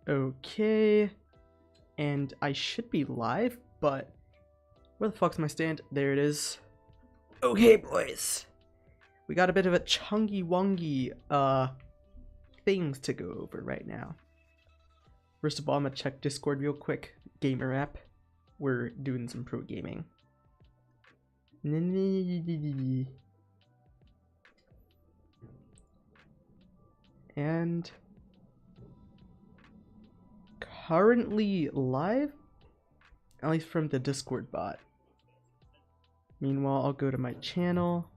Okay, and I should be live, but where the fuck's my stand? There it is. Okay, boys, we got a bit of a chungy wongy things to go over right now. First of all, I'm gonna check Discord real quick. Gamer app. We're doing some pro gaming. And currently live, at least from the Discord bot. Meanwhile, I'll go to my channel.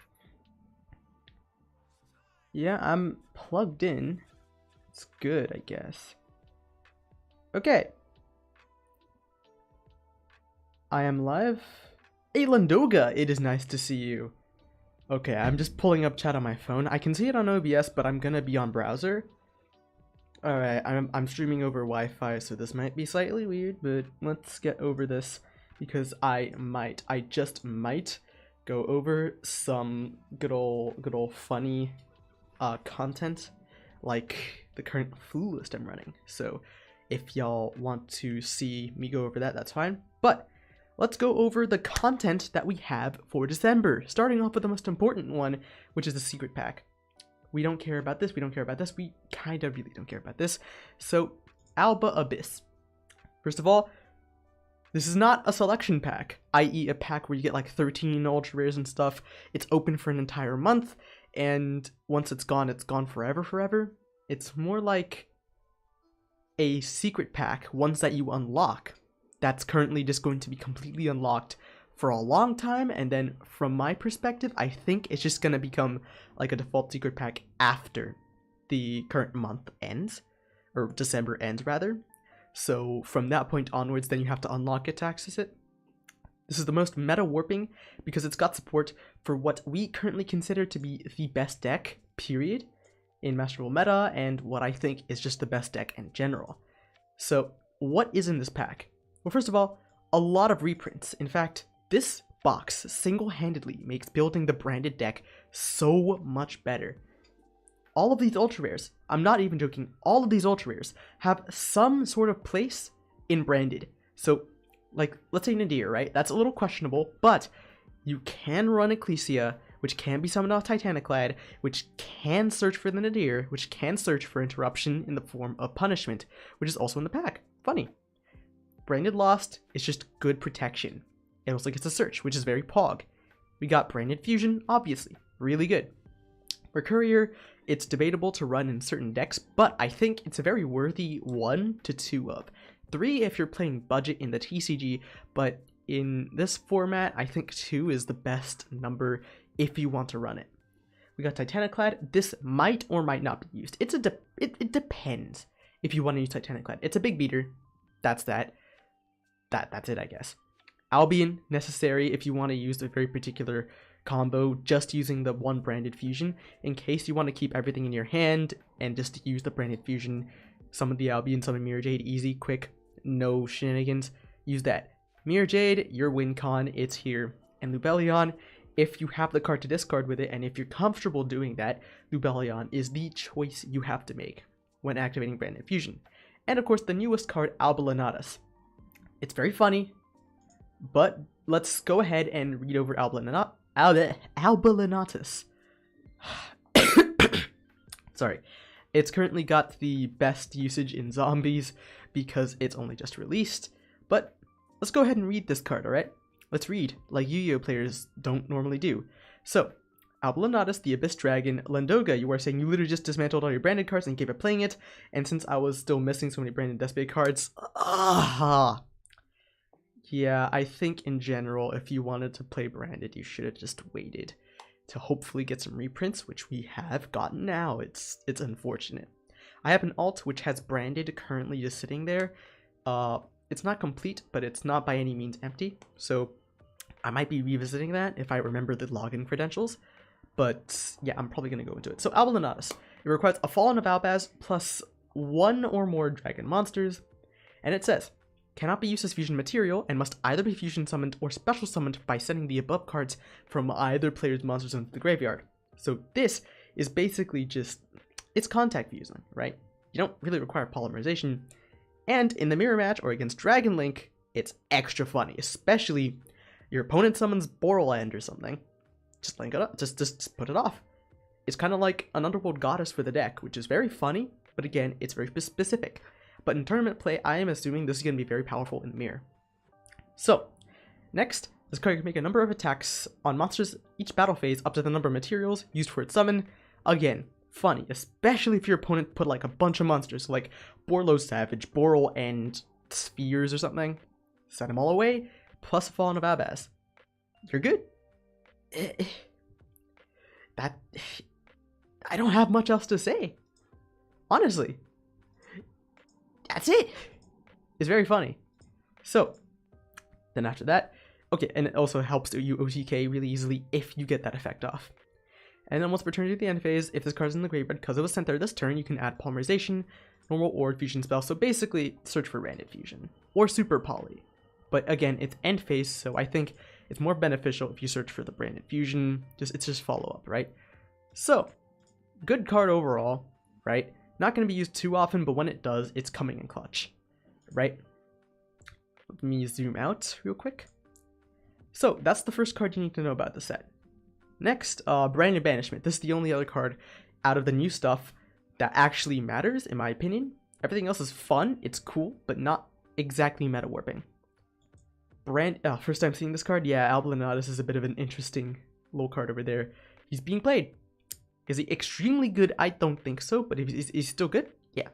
Yeah, I'm plugged in. It's good, I guess. Okay. I am live. Hey, Landoga, it is nice to see you. Okay, I'm just pulling up chat on my phone. I can see it on OBS, but I'm gonna be on browser. Alright, I'm streaming over Wi-Fi, so this might be slightly weird, but let's get over this, because I just might go over some good old funny content, like the current flu list I'm running. So if y'all want to see me go over that, that's fine. But let's go over the content that we have for December, starting off with the most important one, which is the secret pack. We don't care about this, we don't care about this, we kind of really don't care about this. So, Alba Abyss. First of all, this is not a selection pack, i.e. a pack where you get like 13 ultra rares and stuff. It's open for an entire month, and once it's gone forever. It's more like a secret pack, ones that you unlock, that's currently just going to be completely unlocked for a long time, and then from my perspective, I think it's just gonna become like a default secret pack after the current month ends, or December ends rather. So from that point onwards, then you have to unlock it to access it. This is the most meta warping because it's got support for what we currently consider to be the best deck, period, in Master Duel meta, and what I think is just the best deck in general. So what is in this pack? Well, first of all, a lot of reprints. In fact, this box single-handedly makes building the branded deck so much better. All of these ultra rares, I'm not even joking, all of these ultra rares have some sort of place in branded. So, like, let's say Nadir, right? That's a little questionable, but you can run Ecclesia, which can be summoned off Titaniclad, which can search for the Nadir, which can search for interruption in the form of punishment, which is also in the pack. Funny. Branded Lost is just good protection. It also gets a search, which is very pog. We got Branded Fusion, obviously, really good. For Courier, it's debatable to run in certain decks, but I think it's a very worthy 1 to 2 of. 3 if you're playing budget in the TCG, but in this format, I think 2 is the best number if you want to run it. We got Titaniclad. This might or might not be used. It depends if you want to use Titaniclad. It's a big beater. That's that. That's it, I guess. Albion, necessary if you want to use a very particular combo, just using the one branded fusion. In case you want to keep everything in your hand and just use the branded fusion, summon the Albion, summon Mirror Jade, easy, quick, no shenanigans, use that. Mirror Jade, your win con, it's here. And Lubellion, if you have the card to discard with it, and if you're comfortable doing that, Lubellion is the choice you have to make when activating branded fusion. And of course, the newest card, Albalanatus. It's very funny, but let's go ahead and read over Albalanatus. Sorry. It's currently got the best usage in zombies because it's only just released, but let's go ahead and read this card, alright? Let's read, like Yu-Gi-Oh players don't normally do. So, Albalanatus, the Abyss Dragon. Landoga, you are saying you literally just dismantled all your branded cards and gave up playing it, and since I was still missing so many branded Despot cards, yeah, I think in general, if you wanted to play branded, you should have just waited to hopefully get some reprints, which we have gotten now. It's unfortunate. I have an alt which has branded currently just sitting there. It's not complete, but it's not by any means empty. So I might be revisiting that if I remember the login credentials. But yeah, I'm probably going to go into it. So Albalanatus. It requires a Fallen of Albaz plus 1 or more dragon monsters. And it says, cannot be used as fusion material and must either be fusion summoned or special summoned by sending the above cards from either player's monsters into the graveyard. So this is basically just, it's contact fusing, right? You don't really require polymerization. And in the mirror match or against Dragon Link, it's extra funny, especially your opponent summons Borland or something. Just link it up, just put it off. It's kind of like an Underworld Goddess for the deck, which is very funny, but again, it's very specific. But in tournament play, I am assuming this is going to be very powerful in the mirror. So, next, this card can make a number of attacks on monsters each battle phase up to the number of materials used for its summon. Again, funny, especially if your opponent put like a bunch of monsters, like Borlo Savage, Boral, and Spheres or something. Set them all away, plus Fallen of Abaz. You're good. I don't have much else to say. Honestly. That's it. It's very funny. So, then after that, okay, and it also helps you OTK really easily if you get that effect off. And then once returned to the end phase, if this card's in the graveyard because it was sent there this turn, you can add Polymerization, normal, or fusion spell. So basically, search for random fusion or super poly. But again, it's end phase, so I think it's more beneficial if you search for the branded fusion. It's just follow up, right? So, good card overall, right? Not going to be used too often, but when it does, it's coming in clutch, right? Let me zoom out real quick. So, that's the first card you need to know about the set. Next, Branded Banishment. This is the only other card out of the new stuff that actually matters, in my opinion. Everything else is fun, it's cool, but not exactly meta warping. First time seeing this card? Yeah, Albinatus is a bit of an interesting little card over there. He's being played. Is he extremely good? I don't think so, but is he still good? Yeah.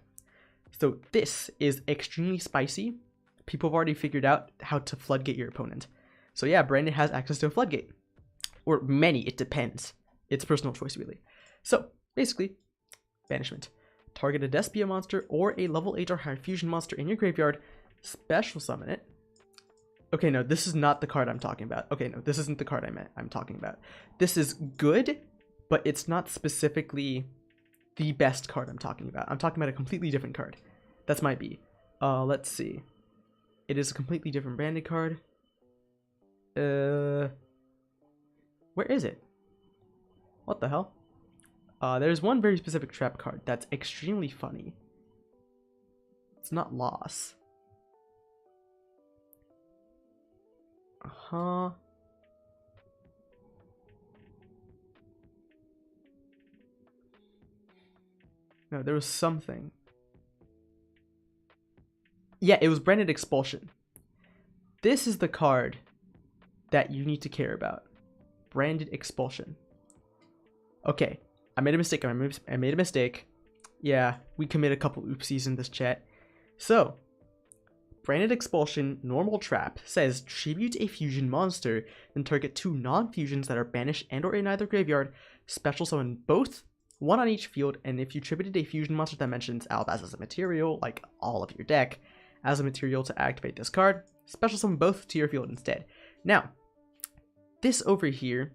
So this is extremely spicy. People have already figured out how to floodgate your opponent. So yeah, Brandon has access to a floodgate. Or many, it depends. It's personal choice, really. So, basically, Banishment. Target a Despia monster or a level 8 or higher fusion monster in your graveyard, special summon it. Okay, no, this is not the card I'm talking about. Okay, no, this isn't the card I'm talking about. This is good, but it's not specifically the best card I'm talking about. I'm talking about a completely different card. That's might be. Let's see. It is a completely different branded card. Where is it? What the hell? There's one very specific trap card that's extremely funny. It's not Loss. No, there was something. Yeah, it was Branded Expulsion. This is the card that you need to care about. Branded Expulsion. Okay, I made a mistake. I made a mistake. Yeah, we commit a couple oopsies in this chat. So, Branded Expulsion, normal trap, says tribute a fusion monster, then target 2 non-fusions that are banished and or in either graveyard, special summon both, 1 on each field, and if you tributed a fusion monster that mentions Albaz as a material, like all of your deck, as a material to activate this card, special summon both to your field instead. Now, this over here,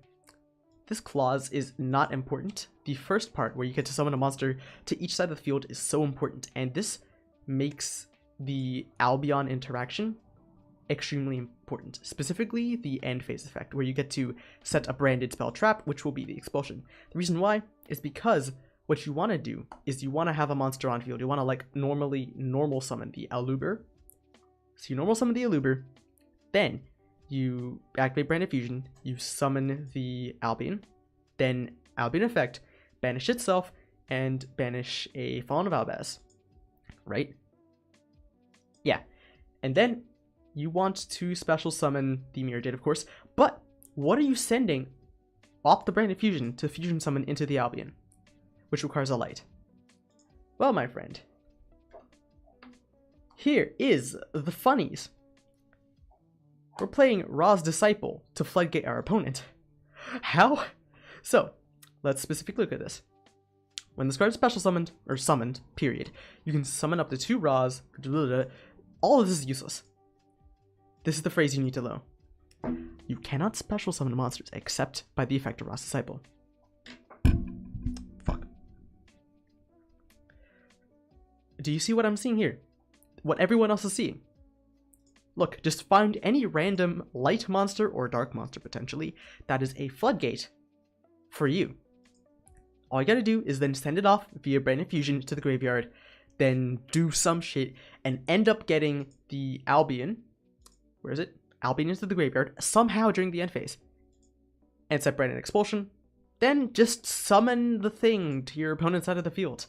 this clause is not important. The first part, where you get to summon a monster to each side of the field, is so important, and this makes the Albion interaction extremely important. Specifically, the end phase effect, where you get to set a branded spell trap, which will be the expulsion. The reason why is because what you want to do is you want to have a monster on field. You want to like normal summon the Aluber. So you normal summon the Aluber, then you activate Branded Fusion, you summon the Albion, then Albion effect, banish itself, and banish a Fallen of Albaz, right? Yeah, and then you want to special summon the Mirror Jade, of course, but what are you sending off the Branded Fusion to fusion summon into the Albion, which requires a light? Well, my friend, here is the funnies. We're playing Ra's Disciple to floodgate our opponent. How? So, let's specifically look at this. When this card is special summoned, or summoned, period, you can summon up to 2 Ra's. All of this is useless. This is the phrase you need to know. You cannot special summon monsters except by the effect of Ra's Disciple. Fuck. Do you see what I'm seeing here? What everyone else is seeing? Look, just find any random light monster or dark monster, potentially, that is a floodgate for you. All you gotta do is then send it off via Branded Fusion to the graveyard, then do some shit, and end up getting the Albion. Where is it? Albion into the graveyard somehow during the end phase. And set Branded Expulsion. Then just summon the thing to your opponent's side of the field.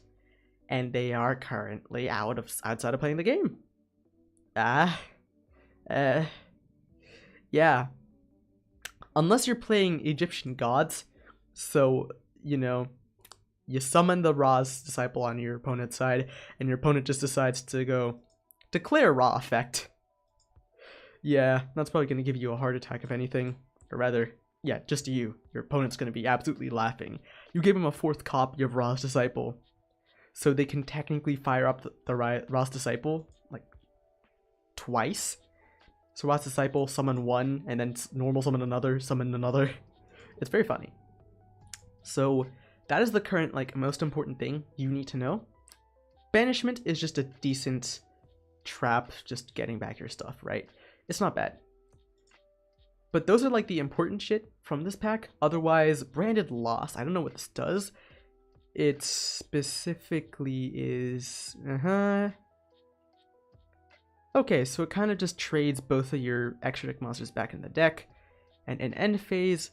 And they are currently outside of playing the game. Yeah. Unless you're playing Egyptian gods, so, you know, you summon the Ra's Disciple on your opponent's side, and your opponent just decides to go declare Ra effect. Yeah, that's probably going to give you a heart attack if anything. Or rather, yeah, just you. Your opponent's going to be absolutely laughing. You give him a 4th copy of Ra's Disciple, so they can technically fire up the Ra's Disciple, like, twice. So Ra's Disciple, summon one, and then normal summon another, summon another. It's very funny. So that is the current, like, most important thing you need to know. Banishment is just a decent trap, just getting back your stuff, right? It's not bad. But those are, like, the important shit from this pack. Otherwise, Branded Loss. I don't know what this does. It specifically is... Okay, so it kind of just trades both of your extra deck monsters back in the deck. And in end phase...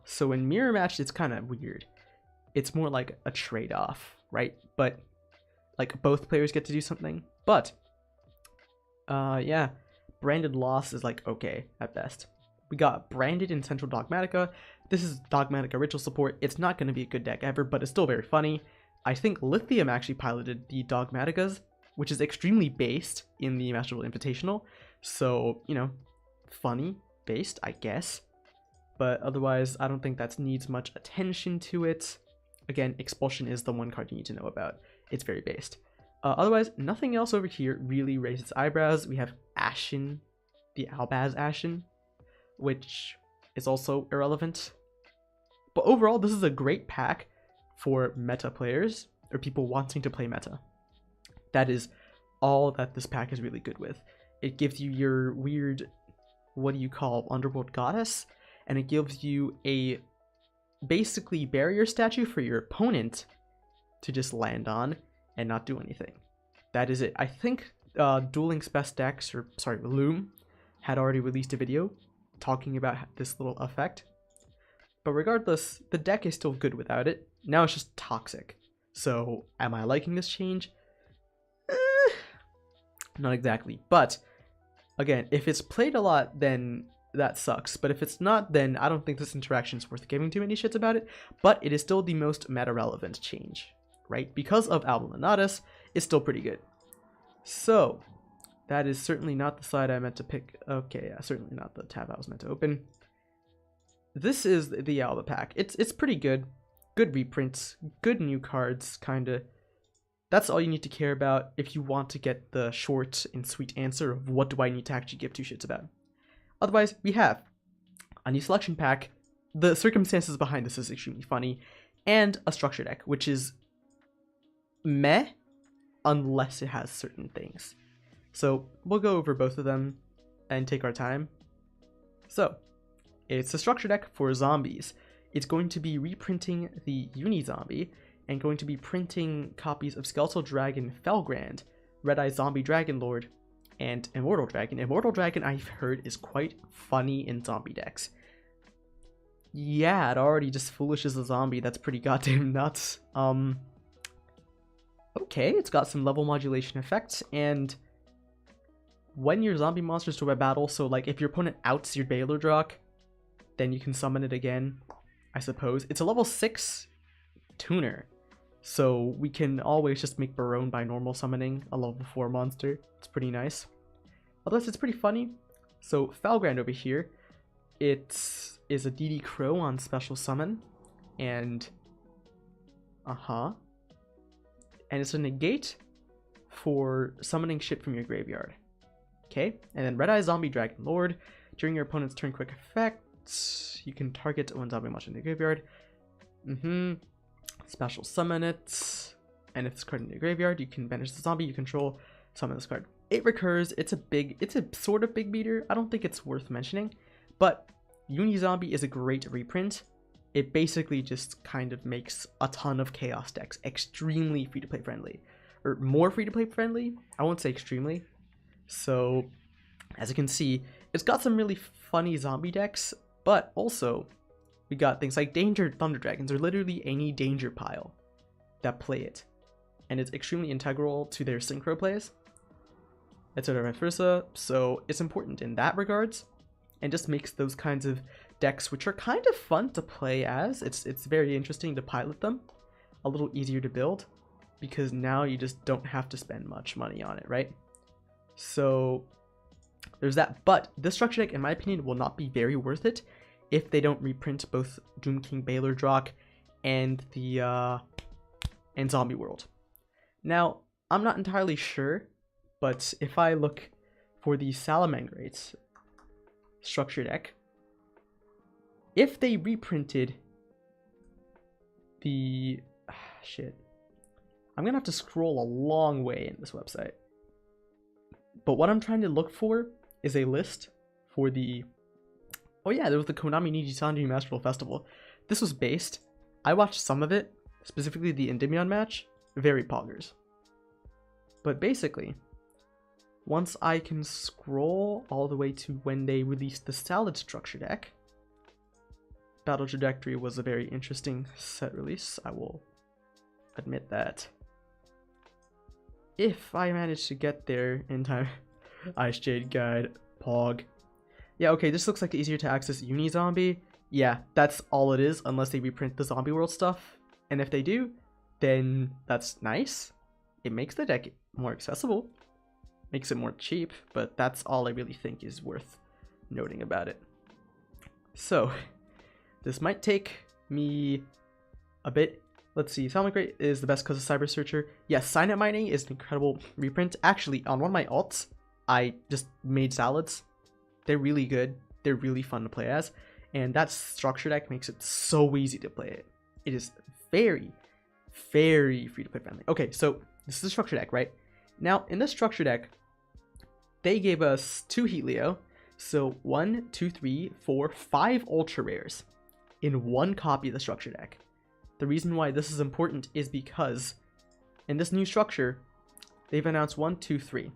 So in Mirror Match, it's kind of weird. It's more like a trade-off, right? But, like, both players get to do something. But, yeah, Branded Loss is, like, okay, at best. We got Branded in Central Dogmatica. This is Dogmatica Ritual support. It's not going to be a good deck ever, but it's still very funny. I think Lithium actually piloted the Dogmaticas, which is extremely based in the Master Duel Invitational. So, you know, funny, based, I guess. But otherwise, I don't think that needs much attention to it. Again, Expulsion is the one card you need to know about. It's very based. Otherwise, nothing else over here really raises eyebrows. We have Ashen, the Albaz Ashen, which is also irrelevant. But overall, this is a great pack for meta players, or people wanting to play meta. That is all that this pack is really good with. It gives you your weird, what do you call, Underworld Goddess, and it gives you a basically barrier statue for your opponent to just land on and not do anything. That is it. I think Duel Link's Best Decks, or sorry, Loom, had already released a video talking about this little effect. But regardless, the deck is still good without it. Now it's just toxic. So, am I liking this change? Not exactly. But, again, if it's played a lot, then that sucks. But if it's not, then I don't think this interaction is worth giving too many shits about it. But it is still the most meta-relevant change, right? Because of Album Lunatus, it's still pretty good. So, that is certainly not the side I meant to pick. Okay, yeah, certainly not the tab I was meant to open. This is the Alba pack. It's pretty good. Good reprints, good new cards, kinda. That's all you need to care about if you want to get the short and sweet answer of what do I need to actually give two shits about. Otherwise, we have a new selection pack. The circumstances behind this is extremely funny. And a structure deck, which is meh, unless it has certain things. So we'll go over both of them and take our time. So, it's a structure deck for zombies. It's going to be reprinting the Uni-Zombie and going to be printing copies of Skeletal Dragon Felgrand, Red-Eye Zombie Dragon Lord, and Immortal Dragon. Immortal Dragon, I've heard, is quite funny in zombie decks. Yeah, it already just foolishes a zombie. That's pretty goddamn nuts. Okay, it's got some level modulation effects, and when your zombie monsters do a battle, so like if your opponent outs your Baylor Drock, then you can summon it again, I suppose. It's a level 6 tuner, so we can always just make Barone by normal summoning a level 4 monster. It's pretty nice. Otherwise, it's pretty funny. So Felgrand over here, it is a DD Crow on special summon, and and it's a negate for summoning shit from your graveyard. Okay, and then Red-Eye Zombie Dragon Lord. During your opponent's turn quick effect, you can target one zombie monster in the graveyard. Special summon it, and if it's card in your graveyard, you can banish the zombie you control, summon this card. It recurs. It's a sort of big beater. I don't think it's worth mentioning, but Uni-Zombie is a great reprint, it basically just kind of makes a ton of chaos decks extremely free-to-play friendly. Or more free-to-play friendly, I won't say extremely. So, as you can see, it's got some really funny zombie decks, but also, we got things like Danger Thunder Dragons, or literally any danger pile that play it. And it's extremely integral to their synchro plays, etc. vice versa, so it's important in that regards, and just makes those kinds of decks, which are kind of fun to play as, it's very interesting to pilot them, a little easier to build, because now you just don't have to spend much money on it, right? So there's that, but this structure deck, in my opinion, will not be very worth it if they don't reprint both Doom King Baylor Drock and the and Zombie World. Now, I'm not entirely sure, but if I look for the Salamangrates structure deck, if they reprinted the shit, I'm gonna have to scroll a long way in this website. But what I'm trying to look for is a list for the, oh yeah, there was the Konami Nijisanji Masterful Festival. This was based, I watched some of it, specifically the Endymion match, very poggers. But basically, once I can scroll all the way to when they released the Salad structure deck, Battle Trajectory was a very interesting set release, I will admit that. If I manage to get there in time, Ice Jade Guide, Pog. Yeah, okay, this looks like easier to access Uni-Zombie. Yeah, that's all it is, unless they reprint the Zombie World stuff. And if they do, then that's nice. It makes the deck more accessible, makes it more cheap, but that's all I really think is worth noting about it. So, this might take me a bit. Let's see, Salmagrate is the best because of Cyber Searcher. Yes, Signet Mining is an incredible reprint. Actually, on one of my alts, I just made salads. They're really good. They're really fun to play as. And that structure deck makes it so easy to play it. It is very, very free-to-play friendly. Okay, so this is the structure deck, right? Now, in this structure deck, they gave us 2 Heat Leo. So 1, 2, 3, 4, 5 Ultra Rares in one copy of the structure deck. The reason why this is important is because in this new structure, they've announced 1, 2, 3.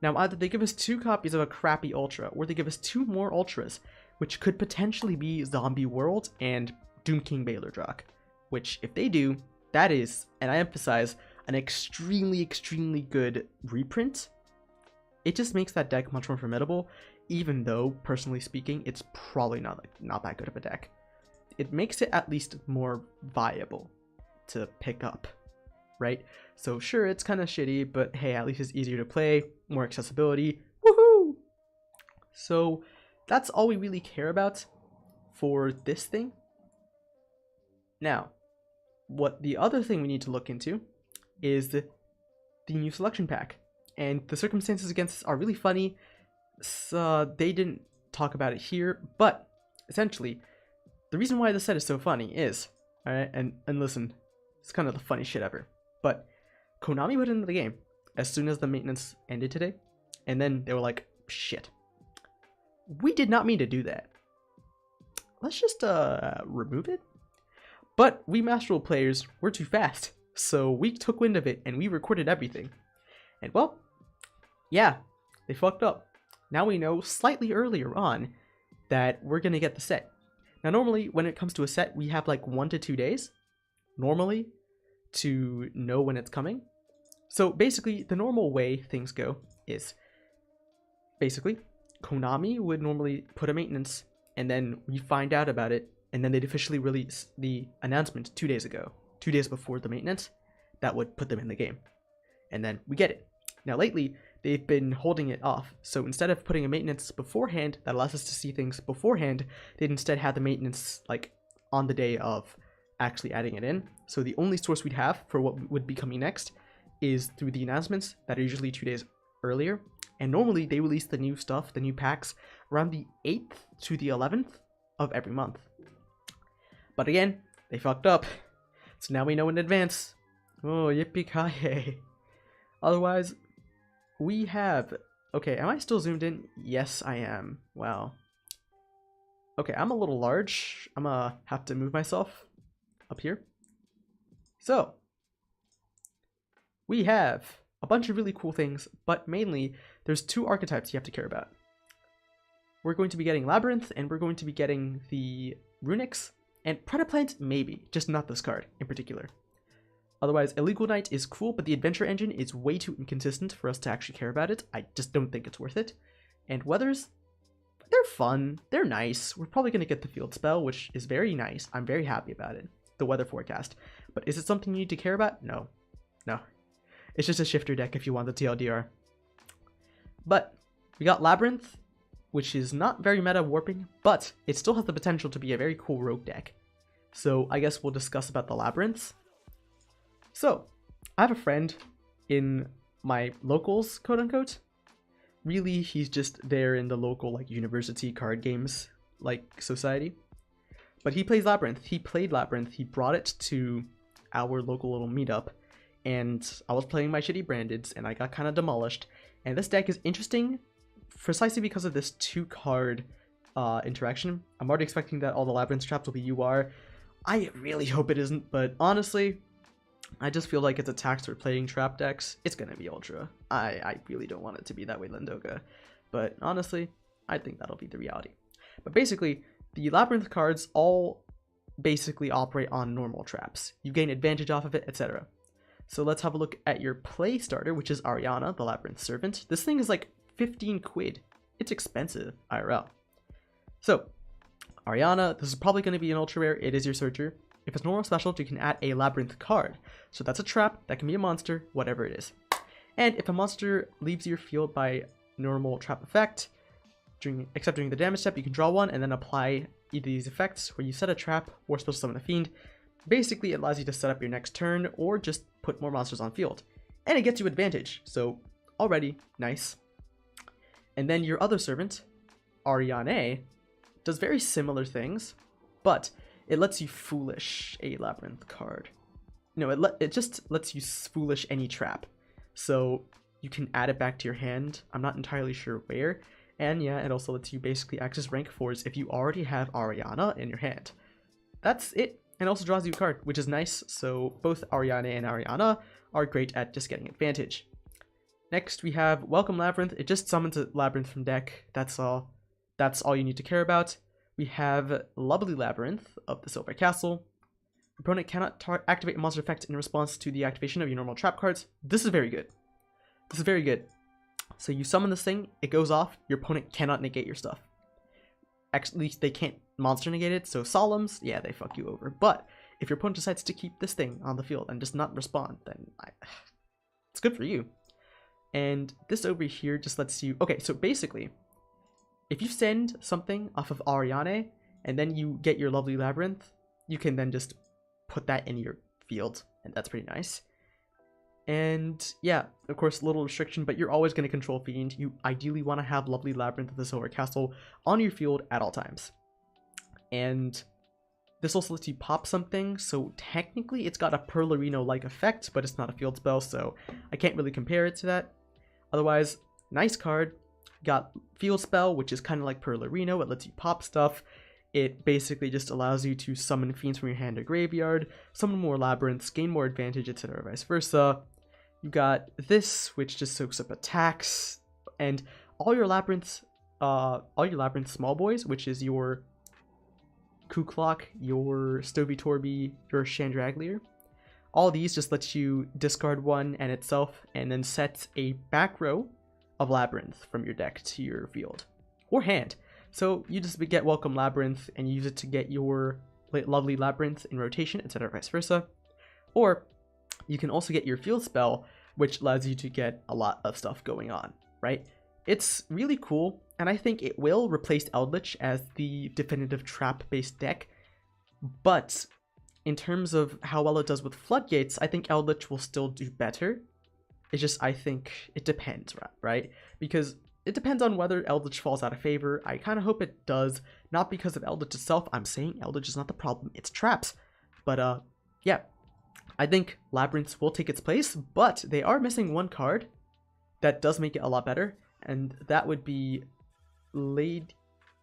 Now, either they give us 2 copies of a crappy Ultra, or they give us 2 more Ultras, which could potentially be Zombie World and Doom King Baylor Drock. Which, if they do, that is, and I emphasize, an extremely, extremely good reprint. It just makes that deck much more formidable, even though, personally speaking, it's probably not that good of a deck. It makes it at least more viable to pick up, right? So sure, it's kind of shitty, but hey, at least it's easier to play, more accessibility, woohoo! So that's all we really care about for this thing. Now, what the other thing we need to look into is the new selection pack. And the circumstances against this are really funny. So they didn't talk about it here, but essentially, the reason why this set is so funny is, alright, and listen, it's kind of the funny shit ever, but Konami put it into the game as soon as the maintenance ended today, and then they were like, shit, we did not mean to do that. Let's just remove it. But we Master Duel players were too fast, so we took wind of it and we recorded everything. And well, yeah, they fucked up. Now we know slightly earlier on that we're gonna get the set. Now normally when it comes to a set, we have like 1 to 2 days, normally, to know when it's coming. So basically, the normal way things go is, basically, Konami would normally put a maintenance, and then we find out about it, and then they'd officially release the announcement 2 days ago, 2 days before the maintenance, that would put them in the game. And then we get it. Now lately, they've been holding it off, so instead of putting a maintenance beforehand that allows us to see things beforehand, they'd instead have the maintenance like on the day of actually adding it in. So the only source we'd have for what would be coming next is through the announcements that are usually 2 days earlier. And normally they release the new stuff, the new packs, around the 8th to the 11th of every month. But again, they fucked up. So now we know in advance. Oh, yippee-ki-yay. Otherwise, we have... Okay, am I still zoomed in? Yes, I am. Wow. Okay, I'm a little large. I'm gonna have to move myself up here. So, we have a bunch of really cool things, but mainly there's two archetypes you have to care about. We're going to be getting Labyrinth, and we're going to be getting the Runicks, and Predaplant maybe, just not this card in particular. Otherwise, Illegal Knight is cool, but the Adventure Engine is way too inconsistent for us to actually care about it. I just don't think it's worth it. And Weathers, they're fun, they're nice. We're probably going to get the Field Spell, which is very nice. I'm very happy about it, the weather forecast. But is it something you need to care about? No. No. It's just a shifter deck if you want the TLDR. But we got Labyrinth, which is not very meta warping, but it still has the potential to be a very cool rogue deck. So I guess we'll discuss about the Labyrinths. So, I have a friend in my locals, quote unquote. Really, he's just there in the local like university card games like society. But he plays Labyrinth. He played Labyrinth. He brought it to our local little meetup. And I was playing my shitty brandeds and I got kind of demolished. And this deck is interesting precisely because of this 2-card interaction. I'm already expecting that all the Labyrinth traps will be UR. I really hope it isn't, but honestly, I just feel like it's a tax for playing trap decks. It's gonna be Ultra. I really don't want it to be that way, Lindoga. But honestly, I think that'll be the reality. But basically, the Labyrinth cards all basically operate on normal traps. You gain advantage off of it, etc. So let's have a look at your play starter, which is Ariana, the Labyrinth Servant. This thing is like 15 quid. It's expensive, IRL. So, Ariana, this is probably going to be an ultra rare. It is your searcher. If it's normal special, you can add a Labyrinth card. So that's a trap, that can be a monster, whatever it is. And if a monster leaves your field by normal trap effect, except during the damage step, you can draw one and then apply either of these effects where you set a trap or special summon a fiend. Basically, it allows you to set up your next turn or just put more monsters on field. And it gets you advantage, so already nice. And then your other servant, Ariane, does very similar things, but it lets you foolish a Labyrinth card. No, it just lets you foolish any trap. So you can add it back to your hand. I'm not entirely sure where. And yeah, it also lets you basically access rank 4s if you already have Ariana in your hand. That's it. And also draws you a card, which is nice. So both Ariane and Ariana are great at just getting advantage. Next, we have Welcome Labyrinth. It just summons a Labyrinth from deck. That's all. That's all you need to care about. We have Lovely Labyrinth of the Silver Castle. Opponent cannot activate a monster effect in response to the activation of your normal trap cards. This is very good. This is very good. So you summon this thing, it goes off, your opponent cannot negate your stuff. At least they can't monster negate it, so Solemns, yeah, they fuck you over. But if your opponent decides to keep this thing on the field and does not respond, then it's good for you. And this over here just lets you... Okay, so basically, if you send something off of Ariane, and then you get your Lovely Labyrinth, you can then just put that in your field, and that's pretty nice. And yeah, of course, a little restriction, but you're always going to control Fiend. You ideally want to have Lovely Labyrinth of the Silver Castle on your field at all times. And this also lets you pop something, so technically it's got a Perlerino-like effect, but it's not a field spell, so I can't really compare it to that. Otherwise, nice card. Got Field Spell, which is kind of like Perlerino. It lets you pop stuff. It basically just allows you to summon fiends from your hand or graveyard, summon more labyrinths, gain more advantage, etc. vice versa. You got this, which just soaks up attacks, and all your labyrinths small boys, which is your Kuklok, your Stovey Torby, your Chandraglier. All these just lets you discard one and itself, and then set a back row of Labyrinth from your deck to your field or hand. So you just get Welcome Labyrinth and use it to get your Lovely Labyrinth in rotation, etc. vice versa. Or you can also get your Field Spell, which allows you to get a lot of stuff going on, right? It's really cool, and I think it will replace Eldritch as the definitive trap-based deck, but in terms of how well it does with Floodgates, I think Eldritch will still do better. It's just, I think it depends, right? Because it depends on whether Eldritch falls out of favor. I kind of hope it does, not because of Eldritch itself. I'm saying Eldritch is not the problem, it's traps. But yeah, I think Labyrinths will take its place, but they are missing one card that does make it a lot better, and that would be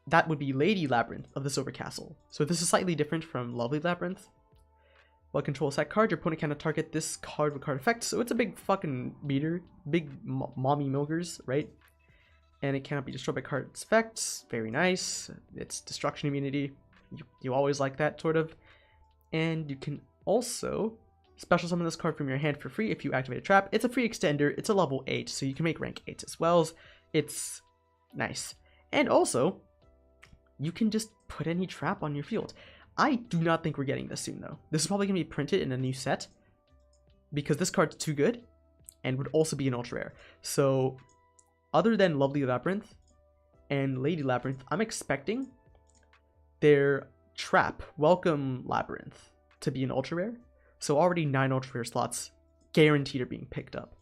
that would be Lady Labyrinth of the Silver Castle. So this is slightly different from Lovely Labyrinth. While control sack card, your opponent cannot target this card with card effect. So it's a big fucking beater. Big mommy milkers, right? And it cannot be destroyed by card's effects. Very nice. It's destruction immunity. You always like that, sort of. And you can also special summon this card from your hand for free if you activate a trap. It's a free extender. It's a level 8, so you can make rank 8 as well. It's nice. And also, you can just put any trap on your field. I do not think we're getting this soon, though. This is probably going to be printed in a new set because this card's too good and would also be an ultra rare. So, other than Lovely Labyrinth and Lady Labyrinth, I'm expecting their trap, Welcome Labyrinth, to be an ultra rare. So already 9 ultra rare slots guaranteed are being picked up.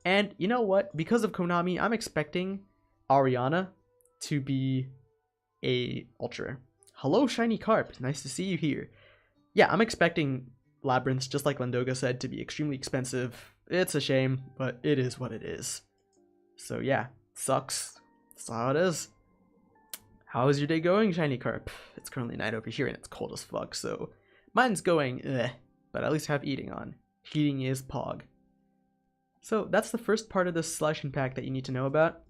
And you know what? Because of Konami, I'm expecting Ariana to be a ultra rare. Hello, Shiny Carp. Nice to see you here. Yeah, I'm expecting Labyrinths, just like Lendoga said, to be extremely expensive. It's a shame, but it is what it is. So yeah, sucks. That's how it is. How is your day going, Shiny Carp? It's currently night over here and it's cold as fuck, so mine's going but at least I have eating on. Heating is pog. So that's the first part of this selection pack that you need to know about.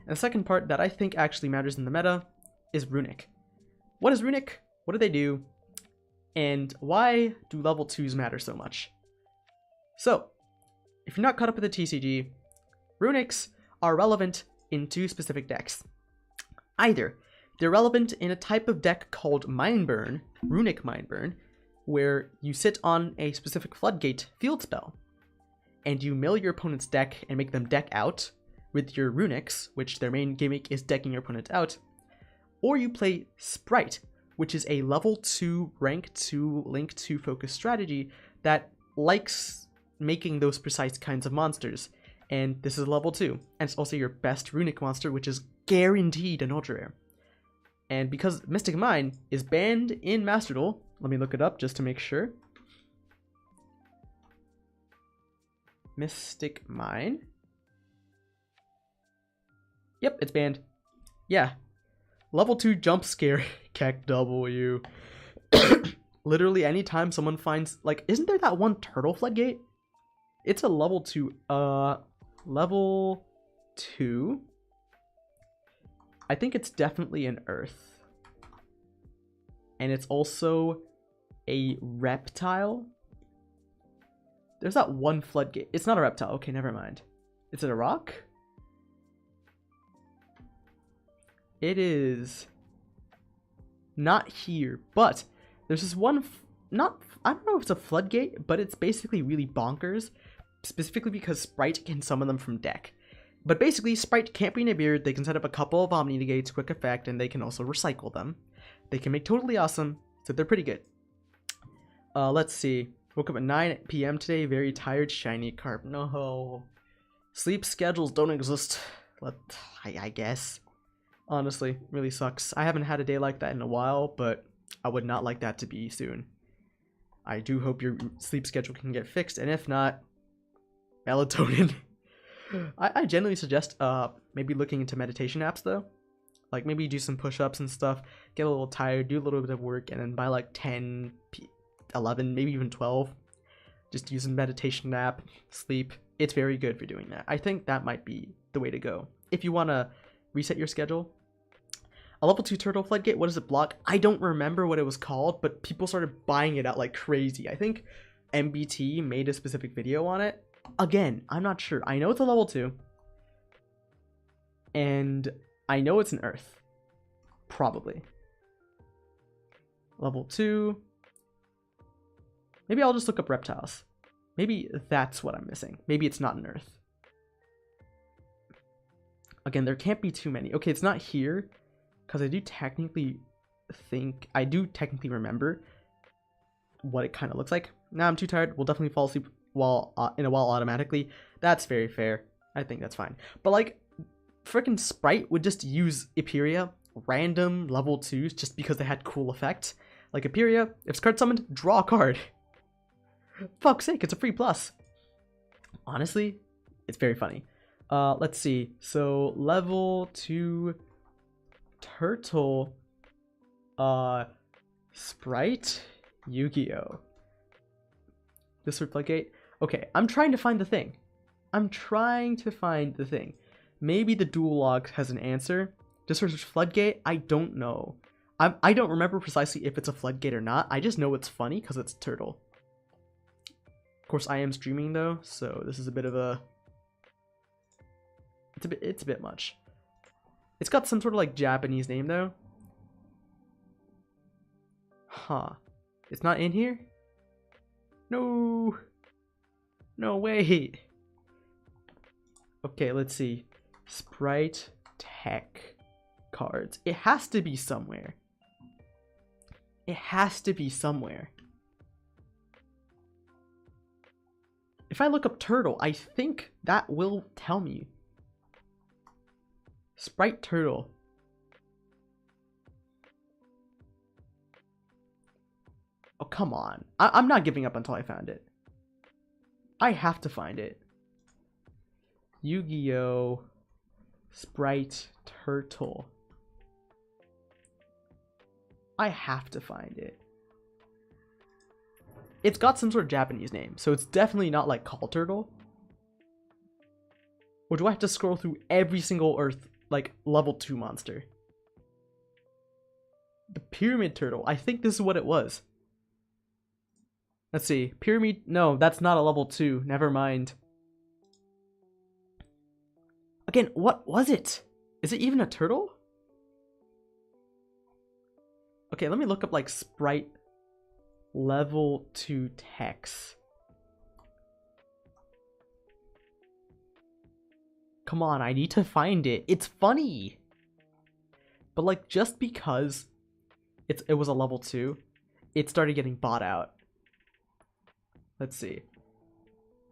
And the second part that I think actually matters in the meta is Runick. What is Runick? What do they do? And why do level 2s matter so much? So, if you're not caught up with the TCG, Runicks are relevant in 2 specific decks. Either they're relevant in a type of deck called Mine Burn, Runick Mine Burn, where you sit on a specific floodgate field spell, and you mill your opponent's deck and make them deck out with your Runicks, which their main gimmick is decking your opponent out, or you play Sprite, which is a level 2, rank 2, link 2 focus strategy that likes making those precise kinds of monsters. And this is level 2, and it's also your best Runick monster, which is guaranteed an ultra rare. And because Mystic Mine is banned in Master Duel, let me look it up just to make sure. Mystic Mine. Yep, it's banned. Yeah. Level 2 jump scare, Keck W. Literally anytime someone finds, like, isn't there that one turtle floodgate? It's a level 2, level 2. I think it's definitely an earth. And it's also a reptile. There's that one floodgate. It's not a reptile. Okay, never mind. Is it a rock? It is not here, but there's this one, I don't know if it's a floodgate, but it's basically really bonkers, specifically because Sprite can summon them from deck. But basically, Sprite can't be in a beard, they can set up a couple of Omni Negates, quick effect, and they can also recycle them. They can make totally awesome, so they're pretty good. Let's see. Woke up at 9 p.m. today, very tired, Shiny Carp. No. Sleep schedules don't exist. I guess. Honestly, really sucks. I haven't had a day like that in a while, but I would not like that to be soon. I do hope your sleep schedule can get fixed, and if not, melatonin. I generally suggest maybe looking into meditation apps though. Like maybe do some push-ups and stuff, get a little tired, do a little bit of work, and then by like 10, 11, maybe even 12, just use a meditation app, sleep. It's very good for doing that. I think that might be the way to go. If you want to reset your schedule. A level 2 turtle floodgate, what does it block? I don't remember what it was called, but people started buying it out like crazy. I think MBT made a specific video on it. Again, I'm not sure. I know it's a level 2. And I know it's an earth. Probably. Level 2. Maybe I'll just look up reptiles. Maybe that's what I'm missing. Maybe it's not an earth. Again, there can't be too many. Okay, it's not here. Because I do technically remember what it kind of looks like. Now I'm too tired. We'll definitely fall asleep in a while automatically. That's very fair. I think that's fine. But like, freaking Sprite would just use Eperia, random level 2s, just because they had cool effects. Like Eperia, if it's card summoned, draw a card. Fuck's sake, it's a free plus. Honestly, it's very funny. Let's see. So level 2 Turtle, Sprite, Yu-Gi-Oh. This would floodgate. Okay, I'm trying to find the thing. Maybe the Duel log has an answer. Just search floodgate. I don't know. I don't remember precisely if it's a floodgate or not. I just know it's funny because it's turtle. Of course, I am streaming though, so this is a bit of a. It's a bit much. It's got some sort of like Japanese name though. Huh. It's not in here? No. No, wait. Okay, let's see. Sprite Tech cards. It has to be somewhere. If I look up turtle, I think that will tell me. Sprite turtle. Oh, come on. I'm not giving up until I found it. I have to find it. Yu-Gi-Oh! Sprite turtle. I have to find it. It's got some sort of Japanese name, so it's definitely not like Call Turtle. Or do I have to scroll through every single Earth, like, level 2 monster? The Pyramid Turtle. I think this is what it was. Let's see. Pyramid... No, that's not a level 2. Never mind. Again, what was it? Is it even a turtle? Okay, let me look up, like, Sprite level 2 text. Come on, I need to find it. It's funny. But, like, just because it was a level 2, it started getting bought out. Let's see.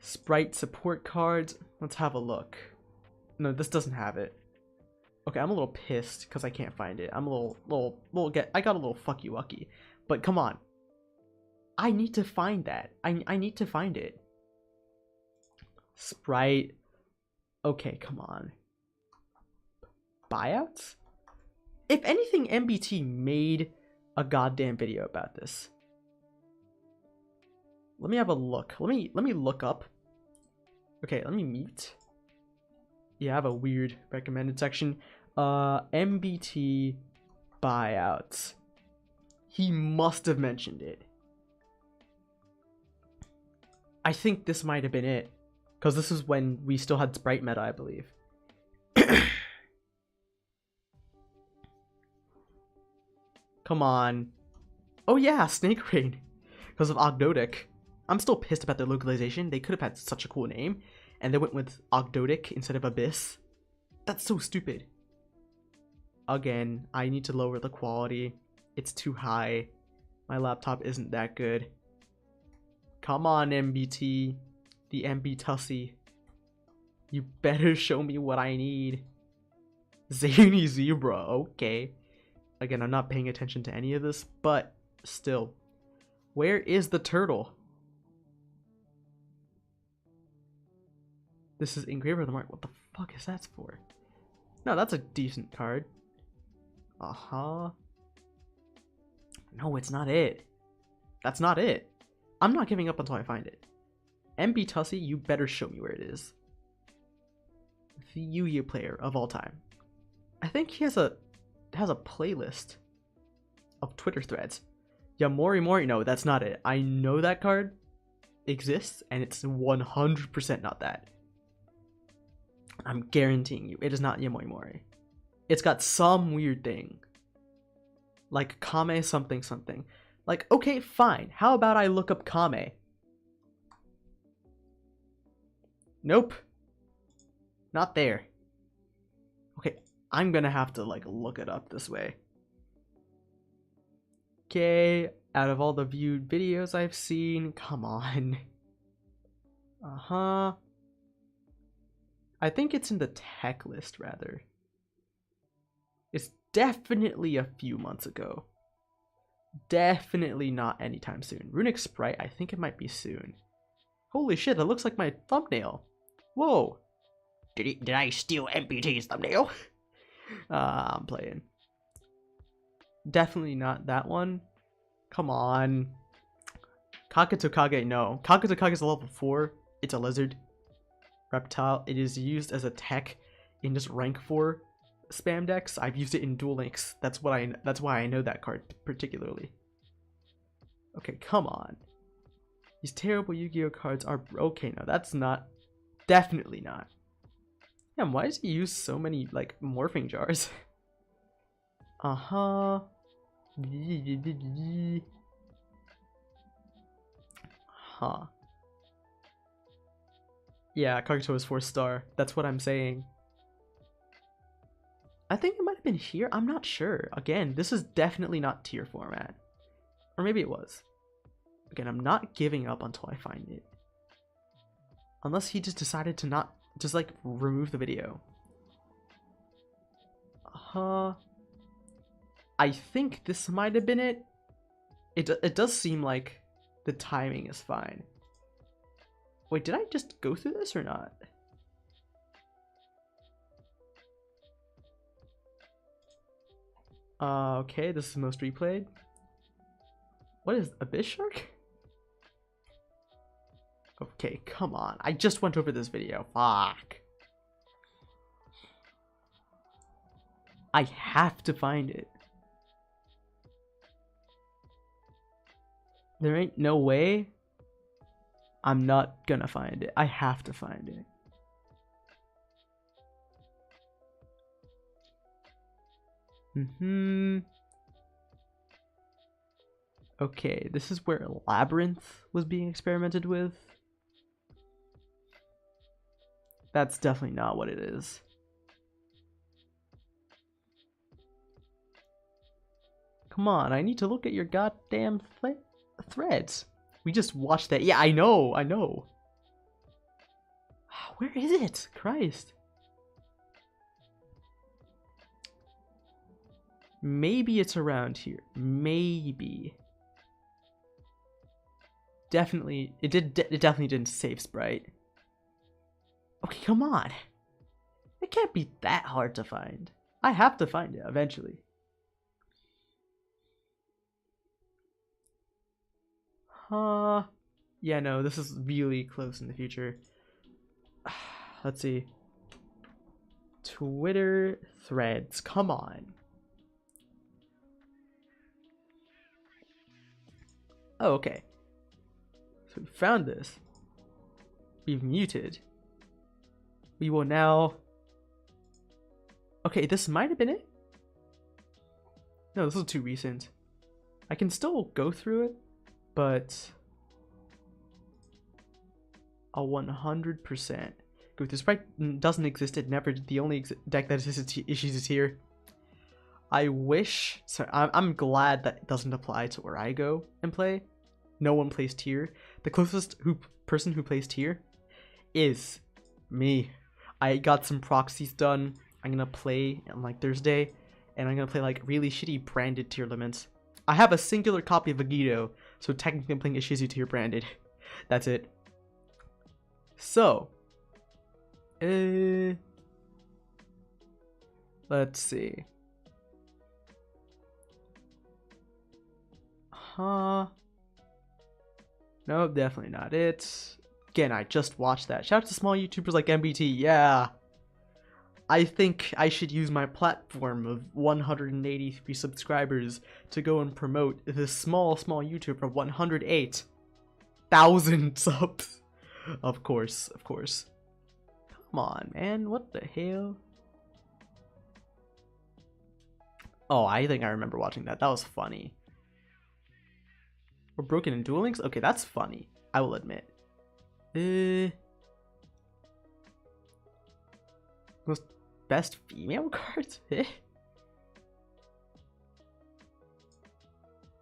Sprite support cards. Let's have a look. No, this doesn't have it. Okay, I'm a little pissed because I can't find it. I'm a I got a little fucky wucky. But come on. I need to find that. I need to find it. Sprite. Okay, come on. Buyouts? If anything, MBT made a goddamn video about this. Let me have a look. Let me look up. Okay, let me mute. Yeah, I have a weird recommended section. MBT buyouts. He must have mentioned it. I think this might have been it. Because this is when we still had Sprite meta, I believe. Come on. Oh yeah, Snake Rain. Because of Ogdotic. I'm still pissed about their localization. They could have had such a cool name. And they went with Ogdotic instead of Abyss. That's so stupid. Again, I need to lower the quality. It's too high. My laptop isn't that good. Come on, MBT. The MB Tussy. You better show me what I need. Zany Zebra. Okay. Again, I'm not paying attention to any of this, but still. Where is the turtle? This is Engraver of the Mark. What the fuck is that for? No, that's a decent card. Uh-huh. No, it's not it. That's not it. I'm not giving up until I find it. MB Tussy, you better show me where it is. The Yu-Gi-Oh player of all time. I think he has a playlist of Twitter threads. Yamori Mori, no, that's not it. I know that card exists, and it's 100% not that. I'm guaranteeing you, it is not Yamori Mori. It's got some weird thing. Like Kame something something. Like, okay, fine. How about I look up Kame? Nope. Not there. Okay, I'm gonna have to, like, look it up this way. Okay, out of all the viewed videos I've seen, come on. Uh-huh. I think it's in the tech list, rather. It's definitely a few months ago. Definitely not anytime soon. Runick Sprite, I think it might be soon. Holy shit, that looks like my thumbnail. Whoa. Did I steal MPT's thumbnail? I'm playing. Definitely not that one. Come on. Kakatokage, no. Kakatokage is a level 4. It's a lizard. Reptile. It is used as a tech in just rank 4 spam decks. I've used it in Duel Links. That's why I know that card particularly. Okay, come on. These terrible Yu-Gi-Oh cards are okay. No, that's not. Definitely not. Damn, why does he use so many like morphing jars? Uh-huh. Huh. Yeah, Kagito is 4-star. That's what I'm saying. I think it might have been here. I'm not sure. Again, this is definitely not tier format. Or maybe it was. Again, I'm not giving up until I find it. Unless he just decided to not, just like, remove the video. I think this might have been it. It does seem like the timing is fine. Wait, did I just go through this or not? Okay, this is most replayed. What is Abyss Shark? Okay, come on. I just went over this video. Fuck. I have to find it. There ain't no way I'm not gonna find it. I have to find it. Okay, this is where Labyrinth was being experimented with. That's definitely not what it is. Come on, I need to look at your goddamn threads. We just watched that. Yeah, I know, I know. Where is it? Christ. Maybe it's around here. Maybe. Definitely, it definitely didn't save Sprite. Okay, come on. It can't be that hard to find. I have to find it eventually. Yeah, no, this is really close in the future. Let's see. Twitter threads, come on. Oh, okay. So we found this. We've muted. We will now... Okay, this might have been it? No, this is too recent. I can still go through it, but... I'll 100% go. This Sprite doesn't exist. It never did. The only deck that issues is here. I wish... So I'm glad that it doesn't apply to where I go and play. No one plays tier. The closest person who plays tier is me. I got some proxies done. I'm gonna play on like Thursday, and I'm gonna play like really shitty branded tier limits. I have a singular copy of Vegito, so technically I'm playing a Shizu tier branded. That's it. So, let's see. No, definitely not it. Again, I just watched that. Shout out to small YouTubers like MBT. Yeah. I think I should use my platform of 183 subscribers to go and promote this small YouTuber of 108,000 subs. Of course. Come on, man. What the hell? Oh, I think I remember watching that. That was funny. We're broken in Duel Links? Okay, that's funny. I will admit. Most best female cards?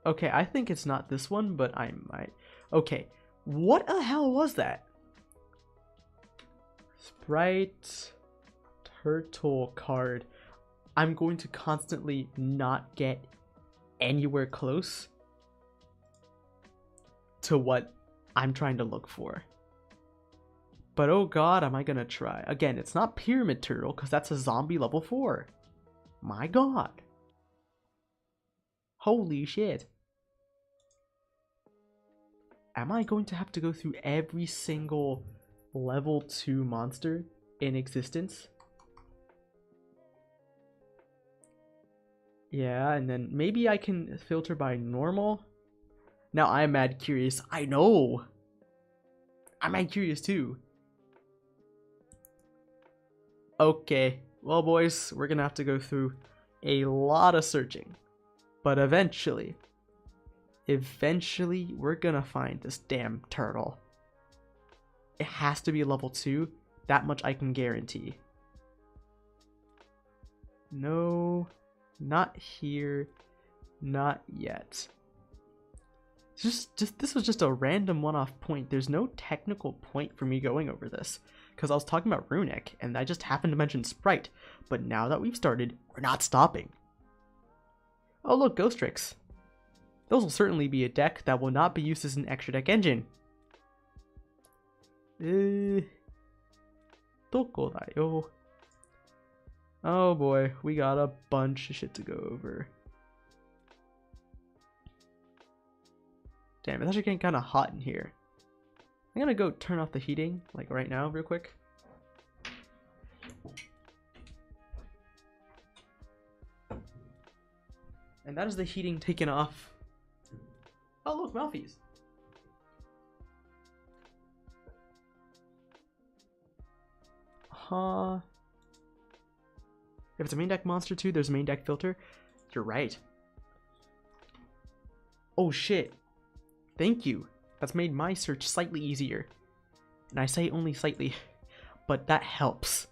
Okay, I think it's not this one, but I might. Okay, what the hell was that? Sprite turtle card. I'm going to constantly not get anywhere close to what I'm trying to look for. But oh god, am I gonna try. Again, it's not Pyramid Turtle, because that's a zombie level 4. My god. Holy shit. Am I going to have to go through every single level 2 monster in existence? Yeah, and then maybe I can filter by normal. Now I'm mad curious. I know. I'm mad curious too. Okay, well boys, we're gonna have to go through a lot of searching. But eventually we're gonna find this damn turtle. It has to be level 2. That much I can guarantee. No, not here. Not yet. This was just a random one-off point. There's no technical point for me going over this, because I was talking about Runick, and I just happened to mention Sprite. But now that we've started, we're not stopping. Oh look, Ghost Tricks. Those will certainly be a deck that will not be used as an extra deck engine. Doko da yo. Oh boy, we got a bunch of shit to go over. Damn, it's actually getting kind of hot in here. I'm gonna go turn off the heating, like right now, real quick. And that is the heating taken off. Oh look, Malphys. If it's a main deck monster too, there's a main deck filter. You're right. Oh shit. Thank you. That's made my search slightly easier. And I say only slightly, but that helps.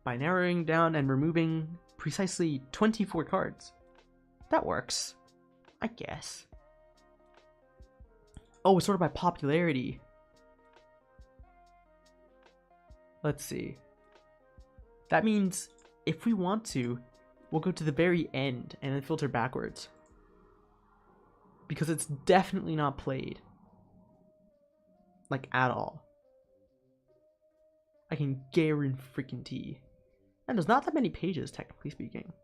By narrowing down and removing precisely 24 cards. That works, I guess. Oh, it's sorted by popularity. Let's see. That means if we want to, we'll go to the very end and then filter backwards. Because it's definitely not played. Like, at all. I can guarantee. And there's not that many pages, technically speaking.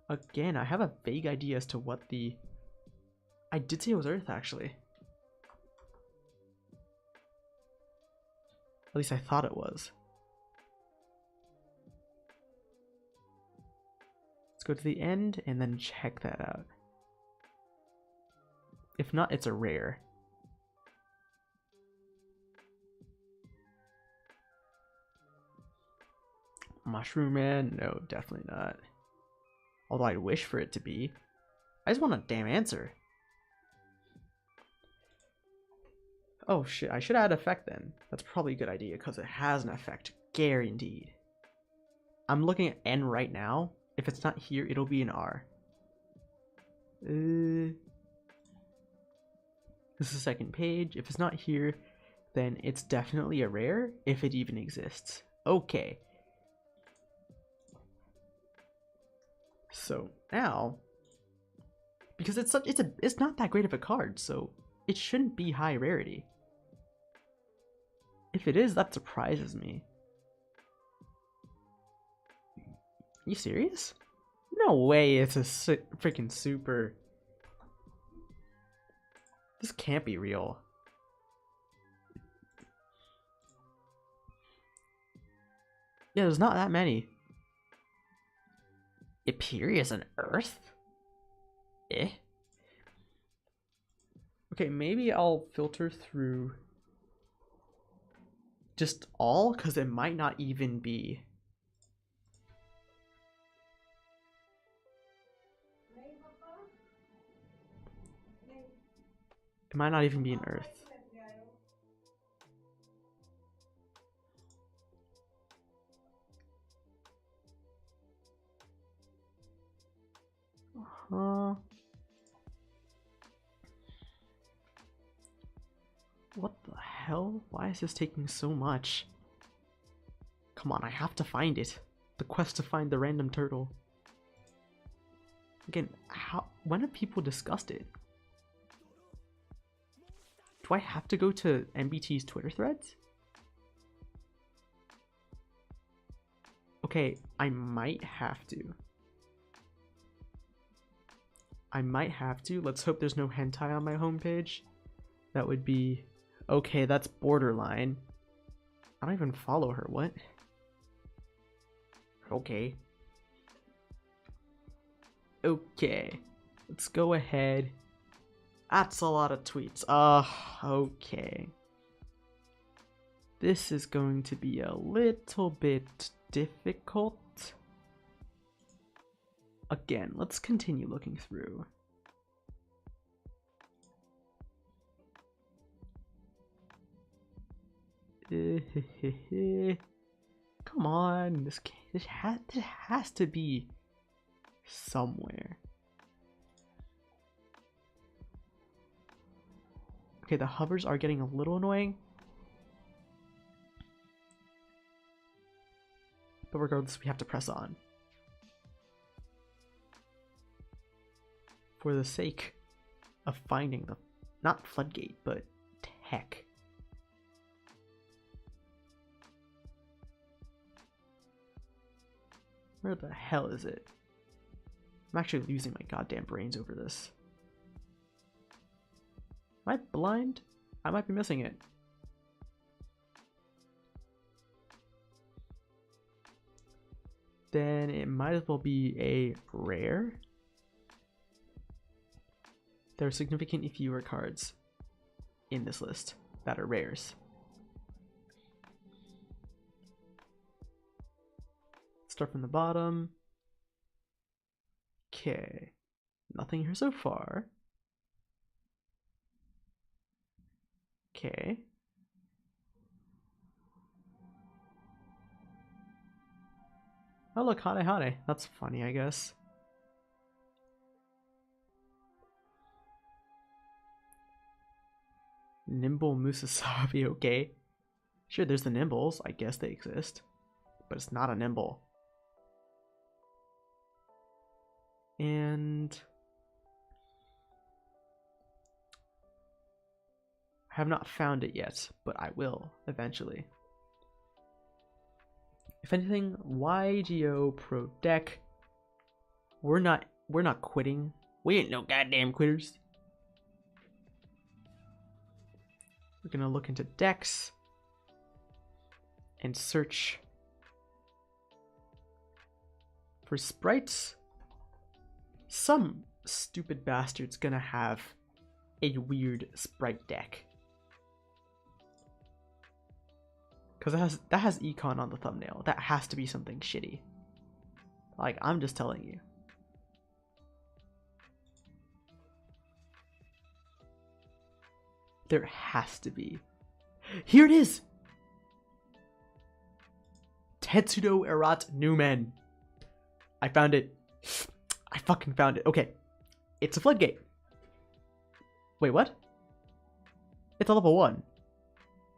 Again, I have a vague idea as to what the... I did say it was Earth, actually. At least I thought it was. Let's go to the end and then check that out. If not, it's a rare. Mushroom Man? No, definitely not. Although I'd wish for it to be. I just want a damn answer. Oh shit, I should add effect then. That's probably a good idea because it has an effect. Guaranteed. I'm looking at N right now. If it's not here, it'll be an R. This is the second page. If it's not here, then it's definitely a rare, if it even exists. Okay. So now, because it's not that great of a card, so it shouldn't be high rarity. If it is, that surprises me. Are you serious? No way it's a freaking super. This can't be real. Yeah, there's not that many. Imperious and Earth? Eh? Okay, maybe I'll filter through just all, because it might not even be. It might not even be an Earth. What the hell? Why is this taking so much? Come on, I have to find it. The quest to find the random turtle. Again, when have people discussed it? Do I have to go to MBT's Twitter threads? Okay, I might have to. Let's hope there's no hentai on my homepage. That would be... Okay, that's borderline. I don't even follow her. What? Okay. Okay. Let's go ahead. That's a lot of tweets. Okay. This is going to be a little bit difficult. Again, let's continue looking through. Come on, this has to be somewhere. Okay, the hovers are getting a little annoying. But regardless, we have to press on. For the sake of finding the, not floodgate, but tech. Where the hell is it? I'm actually losing my goddamn brains over this. Am I blind? I might be missing it. Then it might as well be a rare. There are significantly fewer cards in this list that are rares. Start from the bottom. Okay. Nothing here so far. Okay. Oh look, Hane Hane. That's funny, I guess. Nimble Musasabi, okay. Sure, there's the Nimbles. I guess they exist. But it's not a Nimble. And... I have not found it yet, but I will eventually. If anything, YGO Pro Deck. We're not quitting. We ain't no goddamn quitters. We're gonna look into decks and search for sprites. Some stupid bastard's gonna have a weird sprite deck. Because that has econ on the thumbnail. That has to be something shitty. Like, I'm just telling you. There has to be. Here it is! Tetsudo Erat Numen. I found it. I fucking found it. Okay. It's a floodgate. Wait, what? It's a level 1.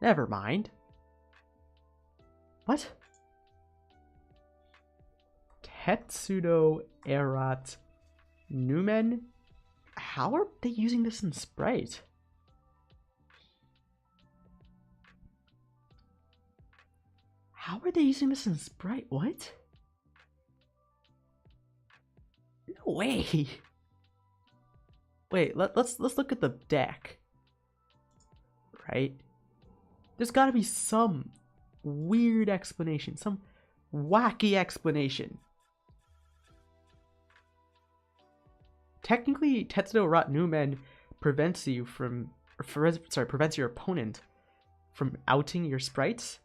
Never mind. What? Tetsudo Erat Numen? How are they using this in Sprite? How are they using this in Sprite? What? No way. Wait, let's look at the deck. Right? There's gotta be some weird explanation, some wacky explanation. Technically, Tetsudo Erat Numen prevents you from, prevents your opponent from outing your sprites.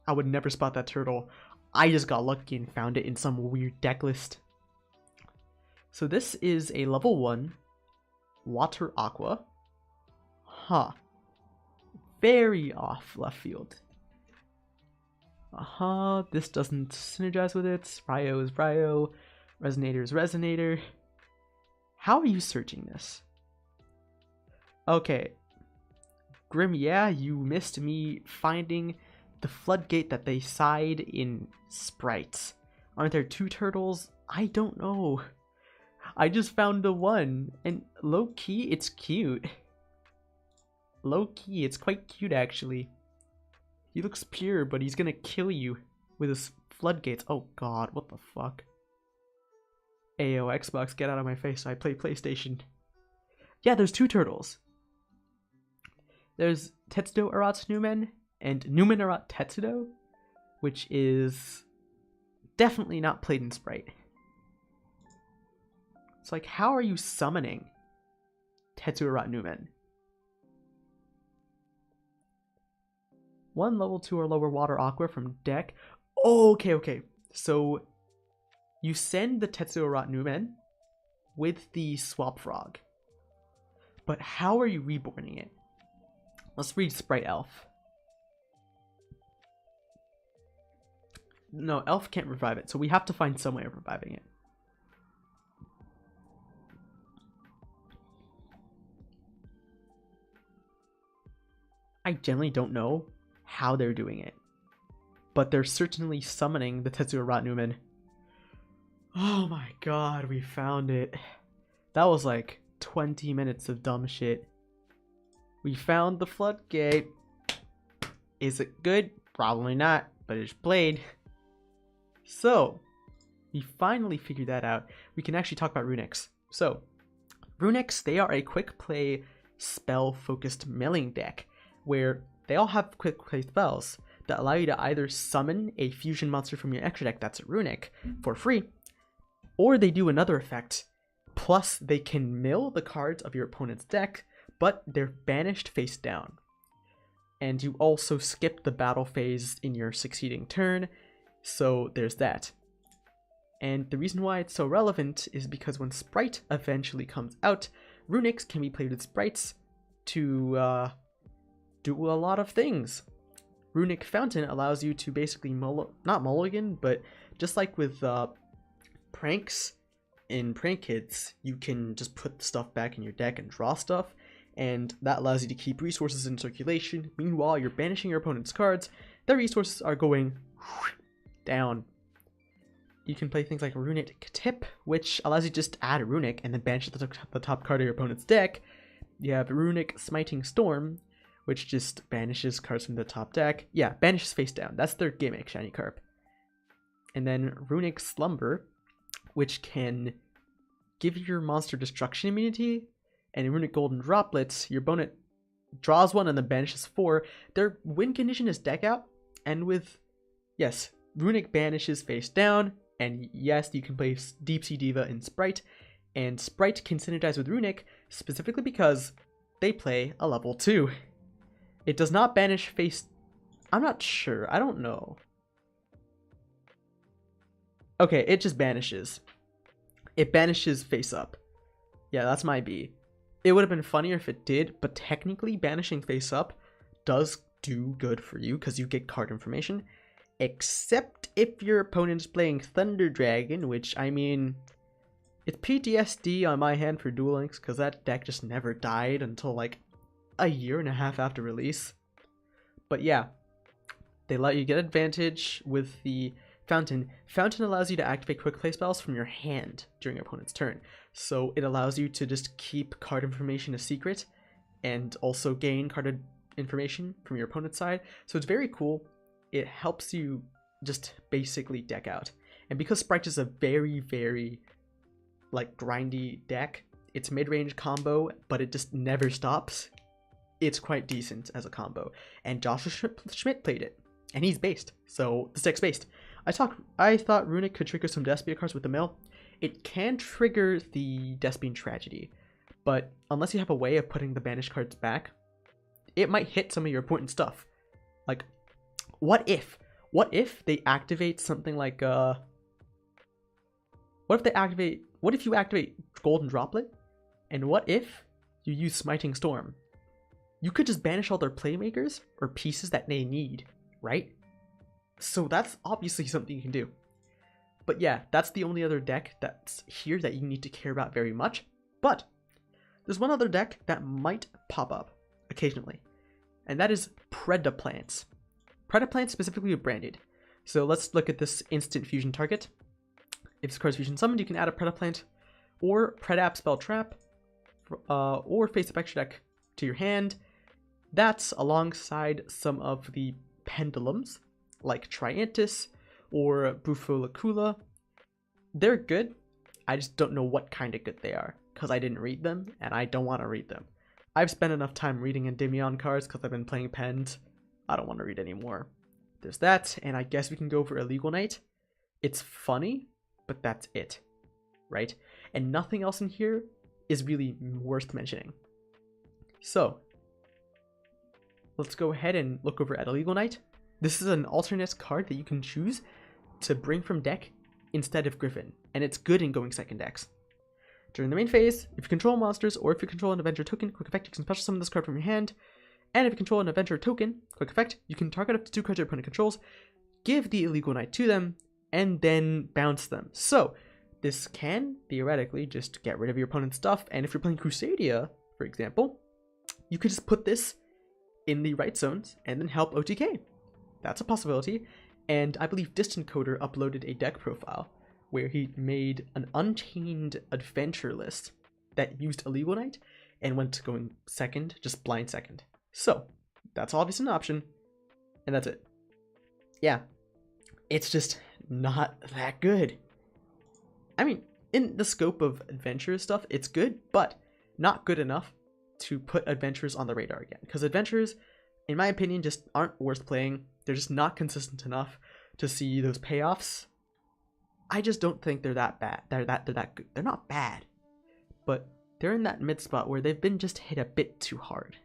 I would never spot that turtle. I just got lucky and found it in some weird deck list. So this is a level 1 Water Aqua. Huh. Very off left field. This doesn't synergize with it. Ryo is Ryo. Resonator is Resonator. How are you searching this? Okay. Grim, yeah, you missed me finding the floodgate that they side in sprites. Aren't there 2 turtles? I don't know. I just found the one, and low-key, it's cute. Low-key, it's quite cute, actually. He looks pure, but he's gonna kill you with his floodgates. Oh god, what the fuck? Ayo, Xbox, get out of my face. I play PlayStation. Yeah, there's 2 turtles. There's Tetsudo Arat's Numen and Numen Arat Tetsudo, which is definitely not played in Sprite. It's like, how are you summoning Tetsudo Arat Numen? 1 level 2 or lower water aqua from deck. Oh, okay. So you send the Tetsudo Arat Numen with the Swap Frog. But how are you reborning it? Let's read Sprite Elf. No, Elf can't revive it, so we have to find some way of reviving it. I generally don't know how they're doing it, but they're certainly summoning the Tetsudo Arat Numen. Oh my god, we found it. That was like 20 minutes of dumb shit. We found the floodgate. Is it good? Probably not, but it's played. So, we finally figured that out. We can actually talk about Runicks. So, Runicks, they are a quick play spell-focused milling deck, where they all have quick play spells that allow you to either summon a fusion monster from your extra deck that's a Runick for free, or they do another effect, plus they can mill the cards of your opponent's deck, but they're banished face down. And you also skip the battle phase in your succeeding turn, so there's that. And the reason why it's so relevant is because when Sprite eventually comes out, Runicks can be played with Sprites to do a lot of things. Runick Fountain allows you to basically not mulligan, but just like with pranks in Prank Kids, you can just put stuff back in your deck and draw stuff, and that allows you to keep resources in circulation. Meanwhile, you're banishing your opponent's cards, their resources are going down. You can play things like Runick Tip, which allows you to just add a Runick and then banish the top card of your opponent's deck. You have Runick Smiting Storm, which just banishes cards from the top deck. Yeah, banishes face down. That's their gimmick, Shiny Carp. And then Runick Slumber, which can give your monster destruction immunity. And in Runick Golden Droplets, your opponent draws 1 and then banishes 4. Their win condition is deck out. And with, yes, Runick banishes face down. And yes, you can play Deep Sea Diva in Sprite. And Sprite can synergize with Runick specifically because they play a level 2. It does not banish face... I'm not sure. I don't know. Okay, it just banishes. It banishes face up. Yeah, that's my B. It would have been funnier if it did, but technically banishing face up does do good for you because you get card information. Except if your opponent's playing Thunder Dragon, which, I mean... It's PTSD on my hand for Duel Links because that deck just never died until like a year and a half after release. But yeah, they let you get advantage with the Fountain. Fountain allows you to activate quick play spells from your hand during your opponent's turn. So it allows you to just keep card information a secret and also gain card information from your opponent's side. So it's very cool. It helps you just basically deck out. And because Sprite is a very, very like grindy deck, it's mid-range combo, but it just never stops. It's quite decent as a combo. And Joshua Schmidt played it, and he's based, so this deck's based. I thought Runick could trigger some Despia cards with the mill. It can trigger the Despian Tragedy, but unless you have a way of putting the banished cards back, it might hit some of your important stuff. Like, what if they activate something like what if you activate Golden Droplet? And what if you use Smiting Storm? You could just banish all their playmakers or pieces that they need, right? So that's obviously something you can do. But yeah, that's the only other deck that's here that you need to care about very much. But there's one other deck that might pop up occasionally, and that is Predaplants. Predaplants specifically are branded. So let's look at this instant fusion target. If this card's fusion summoned, you can add a Predaplant or Predap Spell Trap or face up extra deck to your hand. That's alongside some of the pendulums like Triantis or Bufolacula. They're good. I just don't know what kind of good they are because I didn't read them and I don't want to read them. I've spent enough time reading Endymion cards because I've been playing Pens. I don't want to read anymore. There's that, and I guess we can go for Illegal Knight. It's funny, but that's it, right? And nothing else in here is really worth mentioning. So, let's go ahead and look over at Illegal Knight. This is an alternate card that you can choose to bring from deck instead of Griffin, and it's good in going second decks. During the main phase, if you control monsters or if you control an adventure token, quick effect, you can special summon this card from your hand. And if you control an adventure token, quick effect, you can target up to 2 cards your opponent controls, give the Illegal Knight to them, and then bounce them. So, this can, theoretically, just get rid of your opponent's stuff, and if you're playing Crusadia, for example, you could just put this in the right zones and then help OTK. That's a possibility, and I believe Distant Coder uploaded a deck profile where he made an unchained adventure list that used Illegal Knight and went to going second, just blind second. So, that's obviously an option, and that's it. Yeah, it's just not that good. I mean, in the scope of adventure stuff, it's good, but not good enough to put adventures on the radar again. Because adventures, in my opinion, just aren't worth playing. They're just not consistent enough to see those payoffs. I just don't think they're that bad. They're that good. They're not bad, but they're in that mid spot where they've been just hit a bit too hard,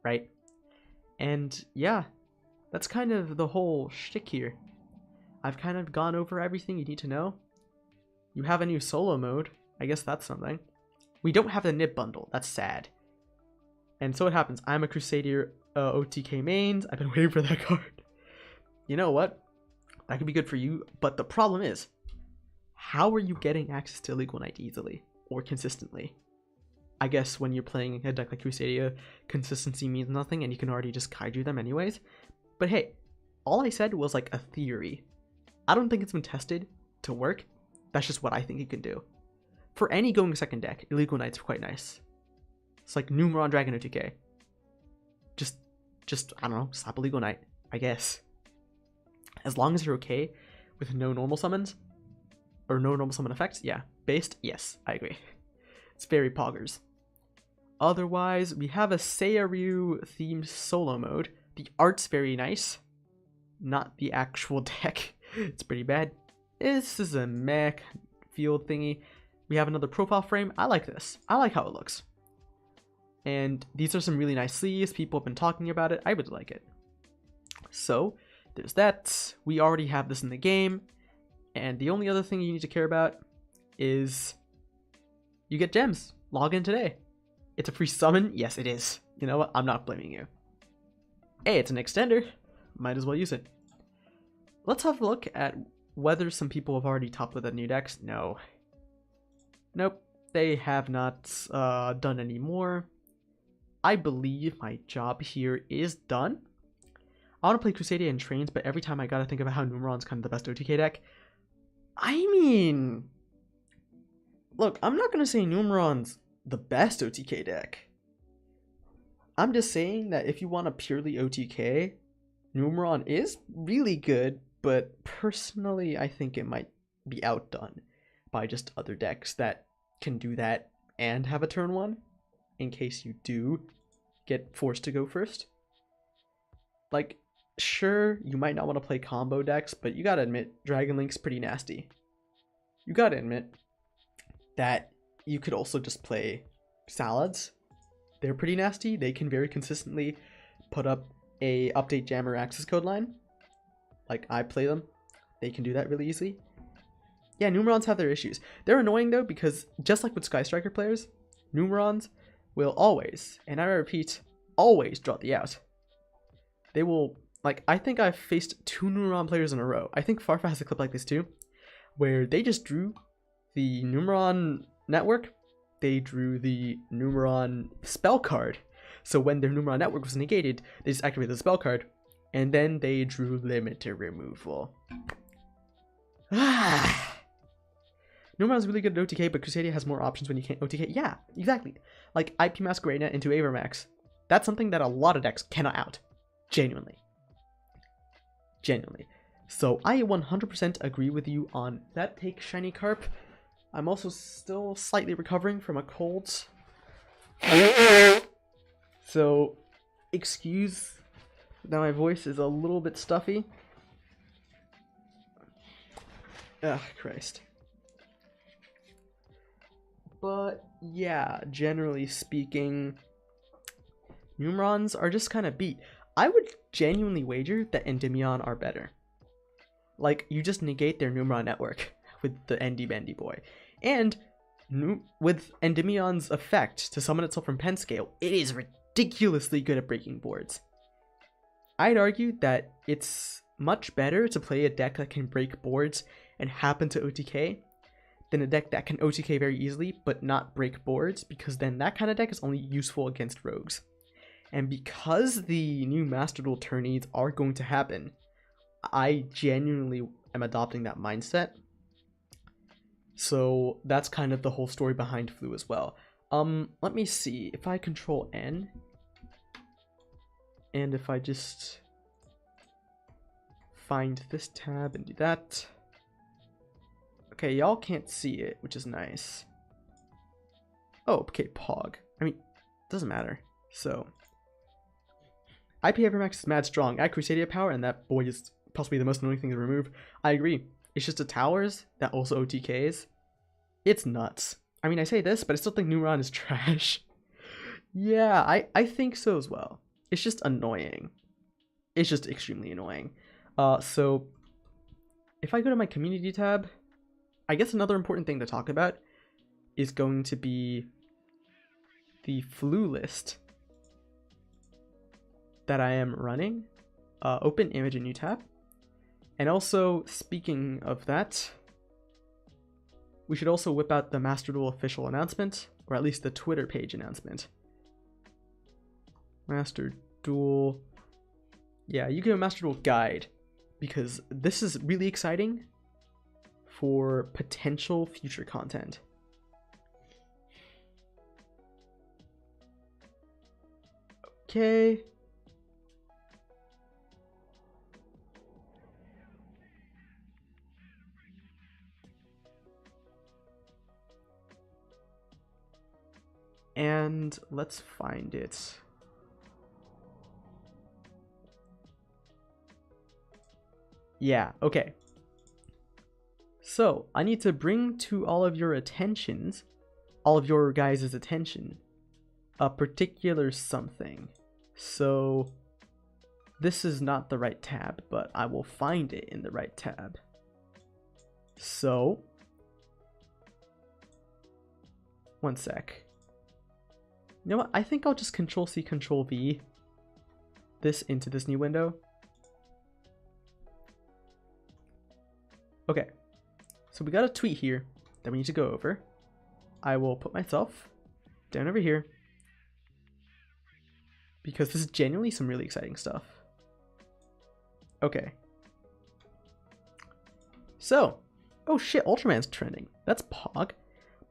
right? And yeah, that's kind of the whole shtick here. I've kind of gone over everything you need to know. You have a new solo mode. I guess that's something. We don't have the nib bundle. That's sad. And so it happens. I'm a Crusader OTK mains. I've been waiting for that card. You know what? That could be good for you, but the problem is, how are you getting access to Illegal Knight easily or consistently? I guess when you're playing a deck like Crusadia, consistency means nothing and you can already just kaiju them anyways. But hey, all I said was like a theory. I don't think it's been tested to work. That's just what I think you can do. For any going second deck, Illegal Knight's quite nice. It's like Numeron Dragon OTK. Just I don't know, slap Illegal Knight, I guess. As long as you're okay with no normal summons, or no normal summon effects, yeah. Based, yes, I agree. It's very poggers. Otherwise, we have a Seiryu themed solo mode. The art's very nice. Not the actual deck. It's pretty bad. This is a mech field thingy. We have another profile frame. I like this. I like how it looks. And these are some really nice sleeves. People have been talking about it. I really like it. So, there's that. We already have this in the game. And the only other thing you need to care about is you get gems. Log in today. It's a free summon. Yes, it is. You know what? I'm not blaming you. Hey, it's an extender. Might as well use it. Let's have a look at whether some people have already topped with the new decks. No. Nope. They have not done any more. I believe my job here is done. I want to play Crusadia and Trains, but every time I gotta think about how Numeron's kind of the best OTK deck. I mean, look, I'm not gonna say Numeron's the best OTK deck. I'm just saying that if you want a purely OTK, Numeron is really good, but personally, I think it might be outdone by just other decks that can do that and have a turn one, in case you do get forced to go first. Like, sure, you might not want to play combo decks, but you gotta admit, Dragon Link's pretty nasty. You gotta admit that you could also just play Salads. They're pretty nasty. They can very consistently put up a update jammer access code line. Like, I play them. They can do that really easily. Yeah, Numerons have their issues. They're annoying though, because just like with Sky Striker players, Numerons will always, and I repeat, always draw the out. They will, like, I think I've faced 2 Numeron players in a row. I think Farfa has a clip like this too, where they just drew the Numeron network, they drew the Numeron spell card. So when their Numeron network was negated, they just activated the spell card, and then they drew limited removal. Numeron's really good at OTK, but Crusadia has more options when you can't OTK. Yeah, exactly. Like IP Masquerade into Avermax. That's something that a lot of decks cannot out. Genuinely. So I 100% agree with you on that take, Shiny Carp. I'm also still slightly recovering from a cold. So excuse that my voice is a little bit stuffy. Ugh, Christ. But yeah, generally speaking, Numrons are just kind of beat. I would genuinely wager that Endymion are better. Like, you just negate their Numron network with the Endy Bendy boy. And with Endymion's effect to summon itself from pen scale, it is ridiculously good at breaking boards. I'd argue that it's much better to play a deck that can break boards and happen to OTK than a deck that can OTK very easily but not break boards, because then that kind of deck is only useful against rogues. And because the new Master Duel tourneys are going to happen, I genuinely am adopting that mindset. So that's kind of the whole story behind Flu as well. Let me see if I control N, and if I just find this tab and do that. Okay, y'all can't see it, which is nice. Oh, okay, Pog. I mean, doesn't matter. So, IP Evermax is mad strong. Add Crusadia power, and that boy is possibly the most annoying thing to remove. I agree. It's just the towers that also OTKs. It's nuts. I mean, I say this, but I still think Numron is trash. Yeah, I think so as well. It's just annoying. It's just extremely annoying. So, if I go to my community tab, I guess another important thing to talk about is going to be the Flu list that I am running. Open image in new tab. And also, speaking of that, we should also whip out the Master Duel official announcement, or at least the Twitter page announcement. Master Duel. Yeah, you get a Master Duel guide, because this is really exciting for potential future content. Okay. And let's find it. Yeah, okay. So, I need to bring to all of your attentions, all of your guys' attention, a particular something. So, this is not the right tab, but I will find it in the right tab. So, one sec. You know what? I think I'll just Control-C, Control-V this into this new window. Okay. So we got a tweet here that we need to go over. I will put myself down over here, because this is genuinely some really exciting stuff. Okay. So, oh shit, Ultraman's trending. That's Pog.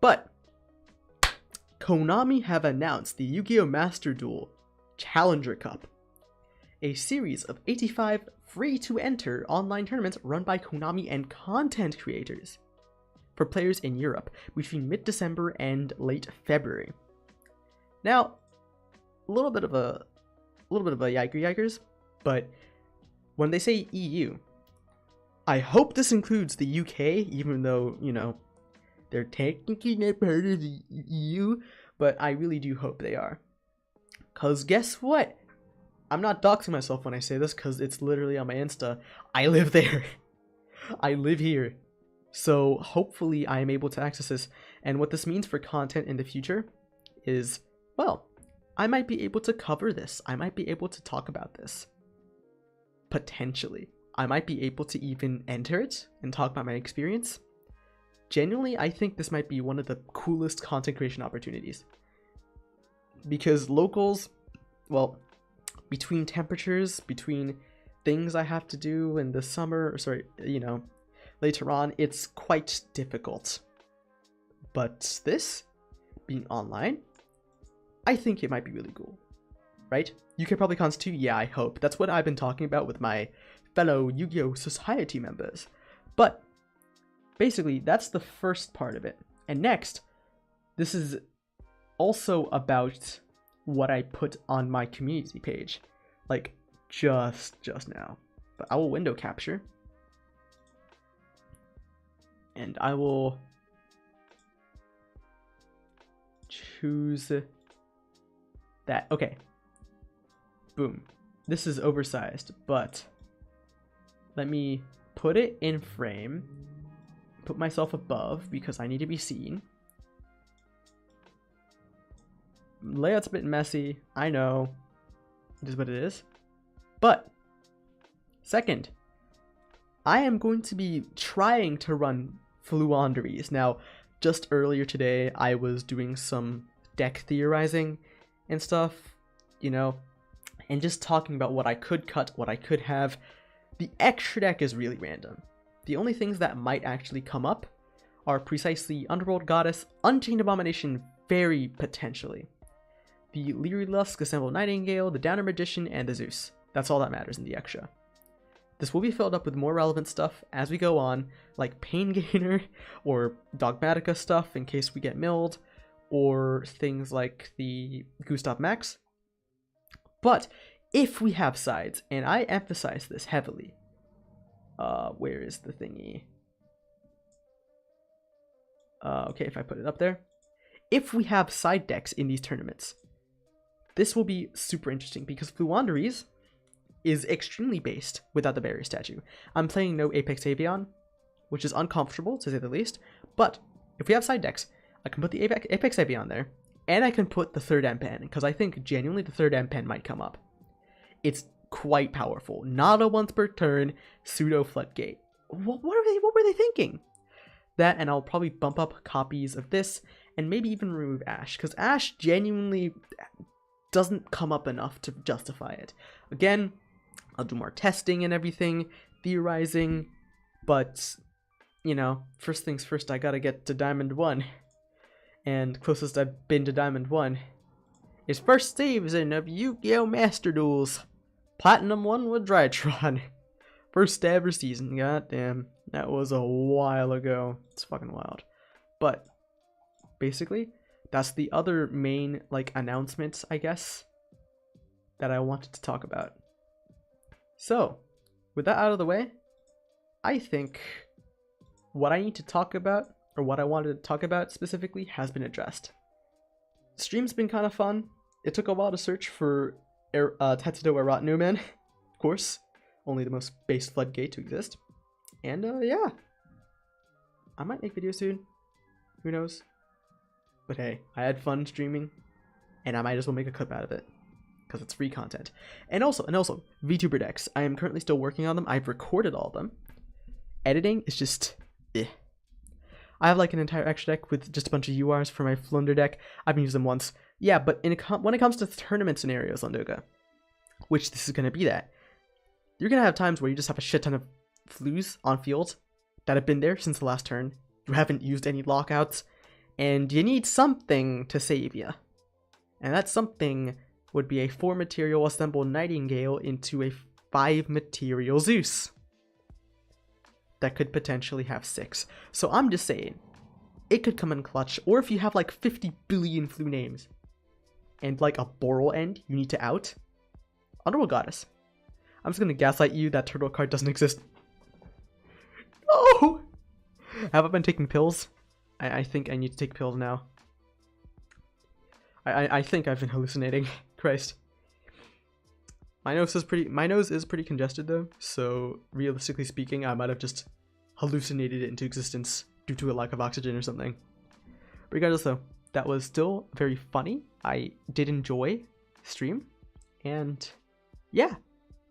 But Konami have announced the Yu-Gi-Oh! Master Duel Challenger Cup, a series of 85 free-to-enter online tournaments run by Konami and content creators for players in Europe between mid-December and late February. Now, a little bit of a yikers, but when they say EU, I hope this includes the UK, even though, you know, they're technically not part of the EU, but I really do hope they are. Cause guess what? I'm not doxing myself when I say this, because it's literally on my Insta. I live there. I live here. So hopefully I am able to access this. And what this means for content in the future is, well, I might be able to cover this. I might be able to talk about this. Potentially. I might be able to even enter it and talk about my experience. Genuinely, I think this might be one of the coolest content creation opportunities. Because locals, well, between temperatures, between things I have to do in the summer, later on, it's quite difficult. But this, being online, I think it might be really cool, right? UK Public Cons too? Yeah, I hope. That's what I've been talking about with my fellow Yu-Gi-Oh! Society members. But basically, that's the first part of it. And next, this is also about what I put on my community page, like just now. But I will window capture, and I will choose that. Okay, boom. This is oversized, but let me put it in frame, put myself above because I need to be seen. Layout's a bit messy, I know, it is what it is. But second, I am going to be trying to run fluenderies. Now, just earlier today, I was doing some deck theorizing and stuff, you know, and just talking about what I could cut, what I could have. The extra deck is really random. The only things that might actually come up are precisely Underworld Goddess, Unchained Abomination, very potentially, the Leery Lusk, Assembled Nightingale, the Downer Magician, and the Zeus. That's all that matters in the extra. This will be filled up with more relevant stuff as we go on, like Pain Gainer or Dogmatica stuff in case we get milled, or things like the Gustav Max. But if we have sides, and I emphasize this heavily, where is the thingy? Okay, if I put it up there. If we have side decks in these tournaments, this will be super interesting because Fluenderies is extremely based without the barrier statue. I'm playing no Apex Avion, which is uncomfortable to say the least, but if we have side decks, I can put the Apex Avion there, and I can put the third M-Pen, because I think genuinely the third M-Pen might come up. It's quite powerful. Not a once per turn pseudo floodgate. What were they thinking? That, and I'll probably bump up copies of this, and maybe even remove Ash, because Ash genuinely doesn't come up enough to justify it. Again, I'll do more testing and everything, theorizing, but, you know, first things first, I gotta get to Diamond 1. And closest I've been to Diamond 1 is first season of Yu-Gi-Oh! Master Duels. Platinum 1 with Drytron. First ever season, goddamn. That was a while ago. It's fucking wild. But, basically, that's the other main, like, announcement, I guess, that I wanted to talk about. So, with that out of the way, I think what I need to talk about, or what I wanted to talk about specifically, has been addressed. The stream's been kind of fun. It took a while to search for Tetsudo Erat Newman, of course, only the most base floodgate to exist. And yeah, I might make videos soon, who knows. But hey, I had fun streaming, and I might as well make a clip out of it, because it's free content. And also, VTuber decks. I am currently still working on them. I've recorded all of them. Editing is just, eh. I have like an entire extra deck with just a bunch of URs for my Flunder deck. I've used them once. Yeah, but when it comes to tournament scenarios on Doga, which this is going to be that, you're going to have times where you just have a shit ton of flus on field that have been there since the last turn. You haven't used any lockouts, and you need something to save you. And that something would be a 4-material Assembled Nightingale into a 5-material Zeus that could potentially have 6. So I'm just saying, it could come in clutch, or if you have like 50 billion flu names and like a Boral end you need to out, Underworld Goddess. I'm just gonna gaslight you that turtle card doesn't exist. Oh! Have I been taking pills? I think I need to take pills now. I think I've been hallucinating. Christ. My nose is pretty congested though, so realistically speaking, I might have just hallucinated it into existence due to a lack of oxygen or something. Regardless though, that was still very funny. I did enjoy the stream, and yeah,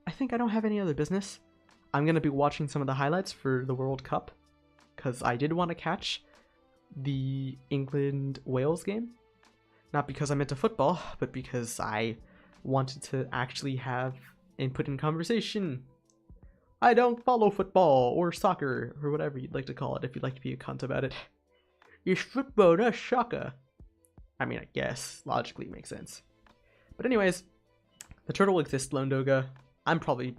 I think I don't have any other business. I'm gonna be watching some of the highlights for the World Cup, because I did want to catch the England-Wales game. Not because I'm into football, but because I wanted to actually have input in conversation. I don't follow football or soccer or whatever you'd like to call it if you'd like to be a cunt about it. It's football, not soccer. I mean, I guess logically it makes sense. But anyways, the turtle exists, Lone Doga. I'm probably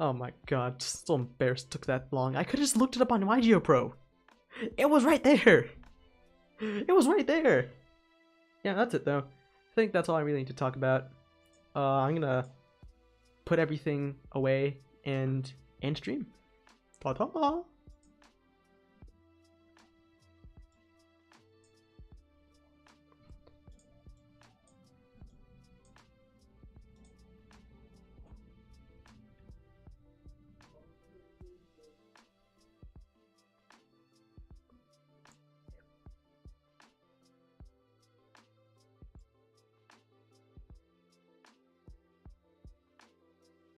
Oh my god, so embarrassed it took that long. I could have just looked it up on my GeoPro. It was right there. It was right there. Yeah, that's it though. I think that's all I really need to talk about. I'm gonna put everything away and stream. Ta-ta!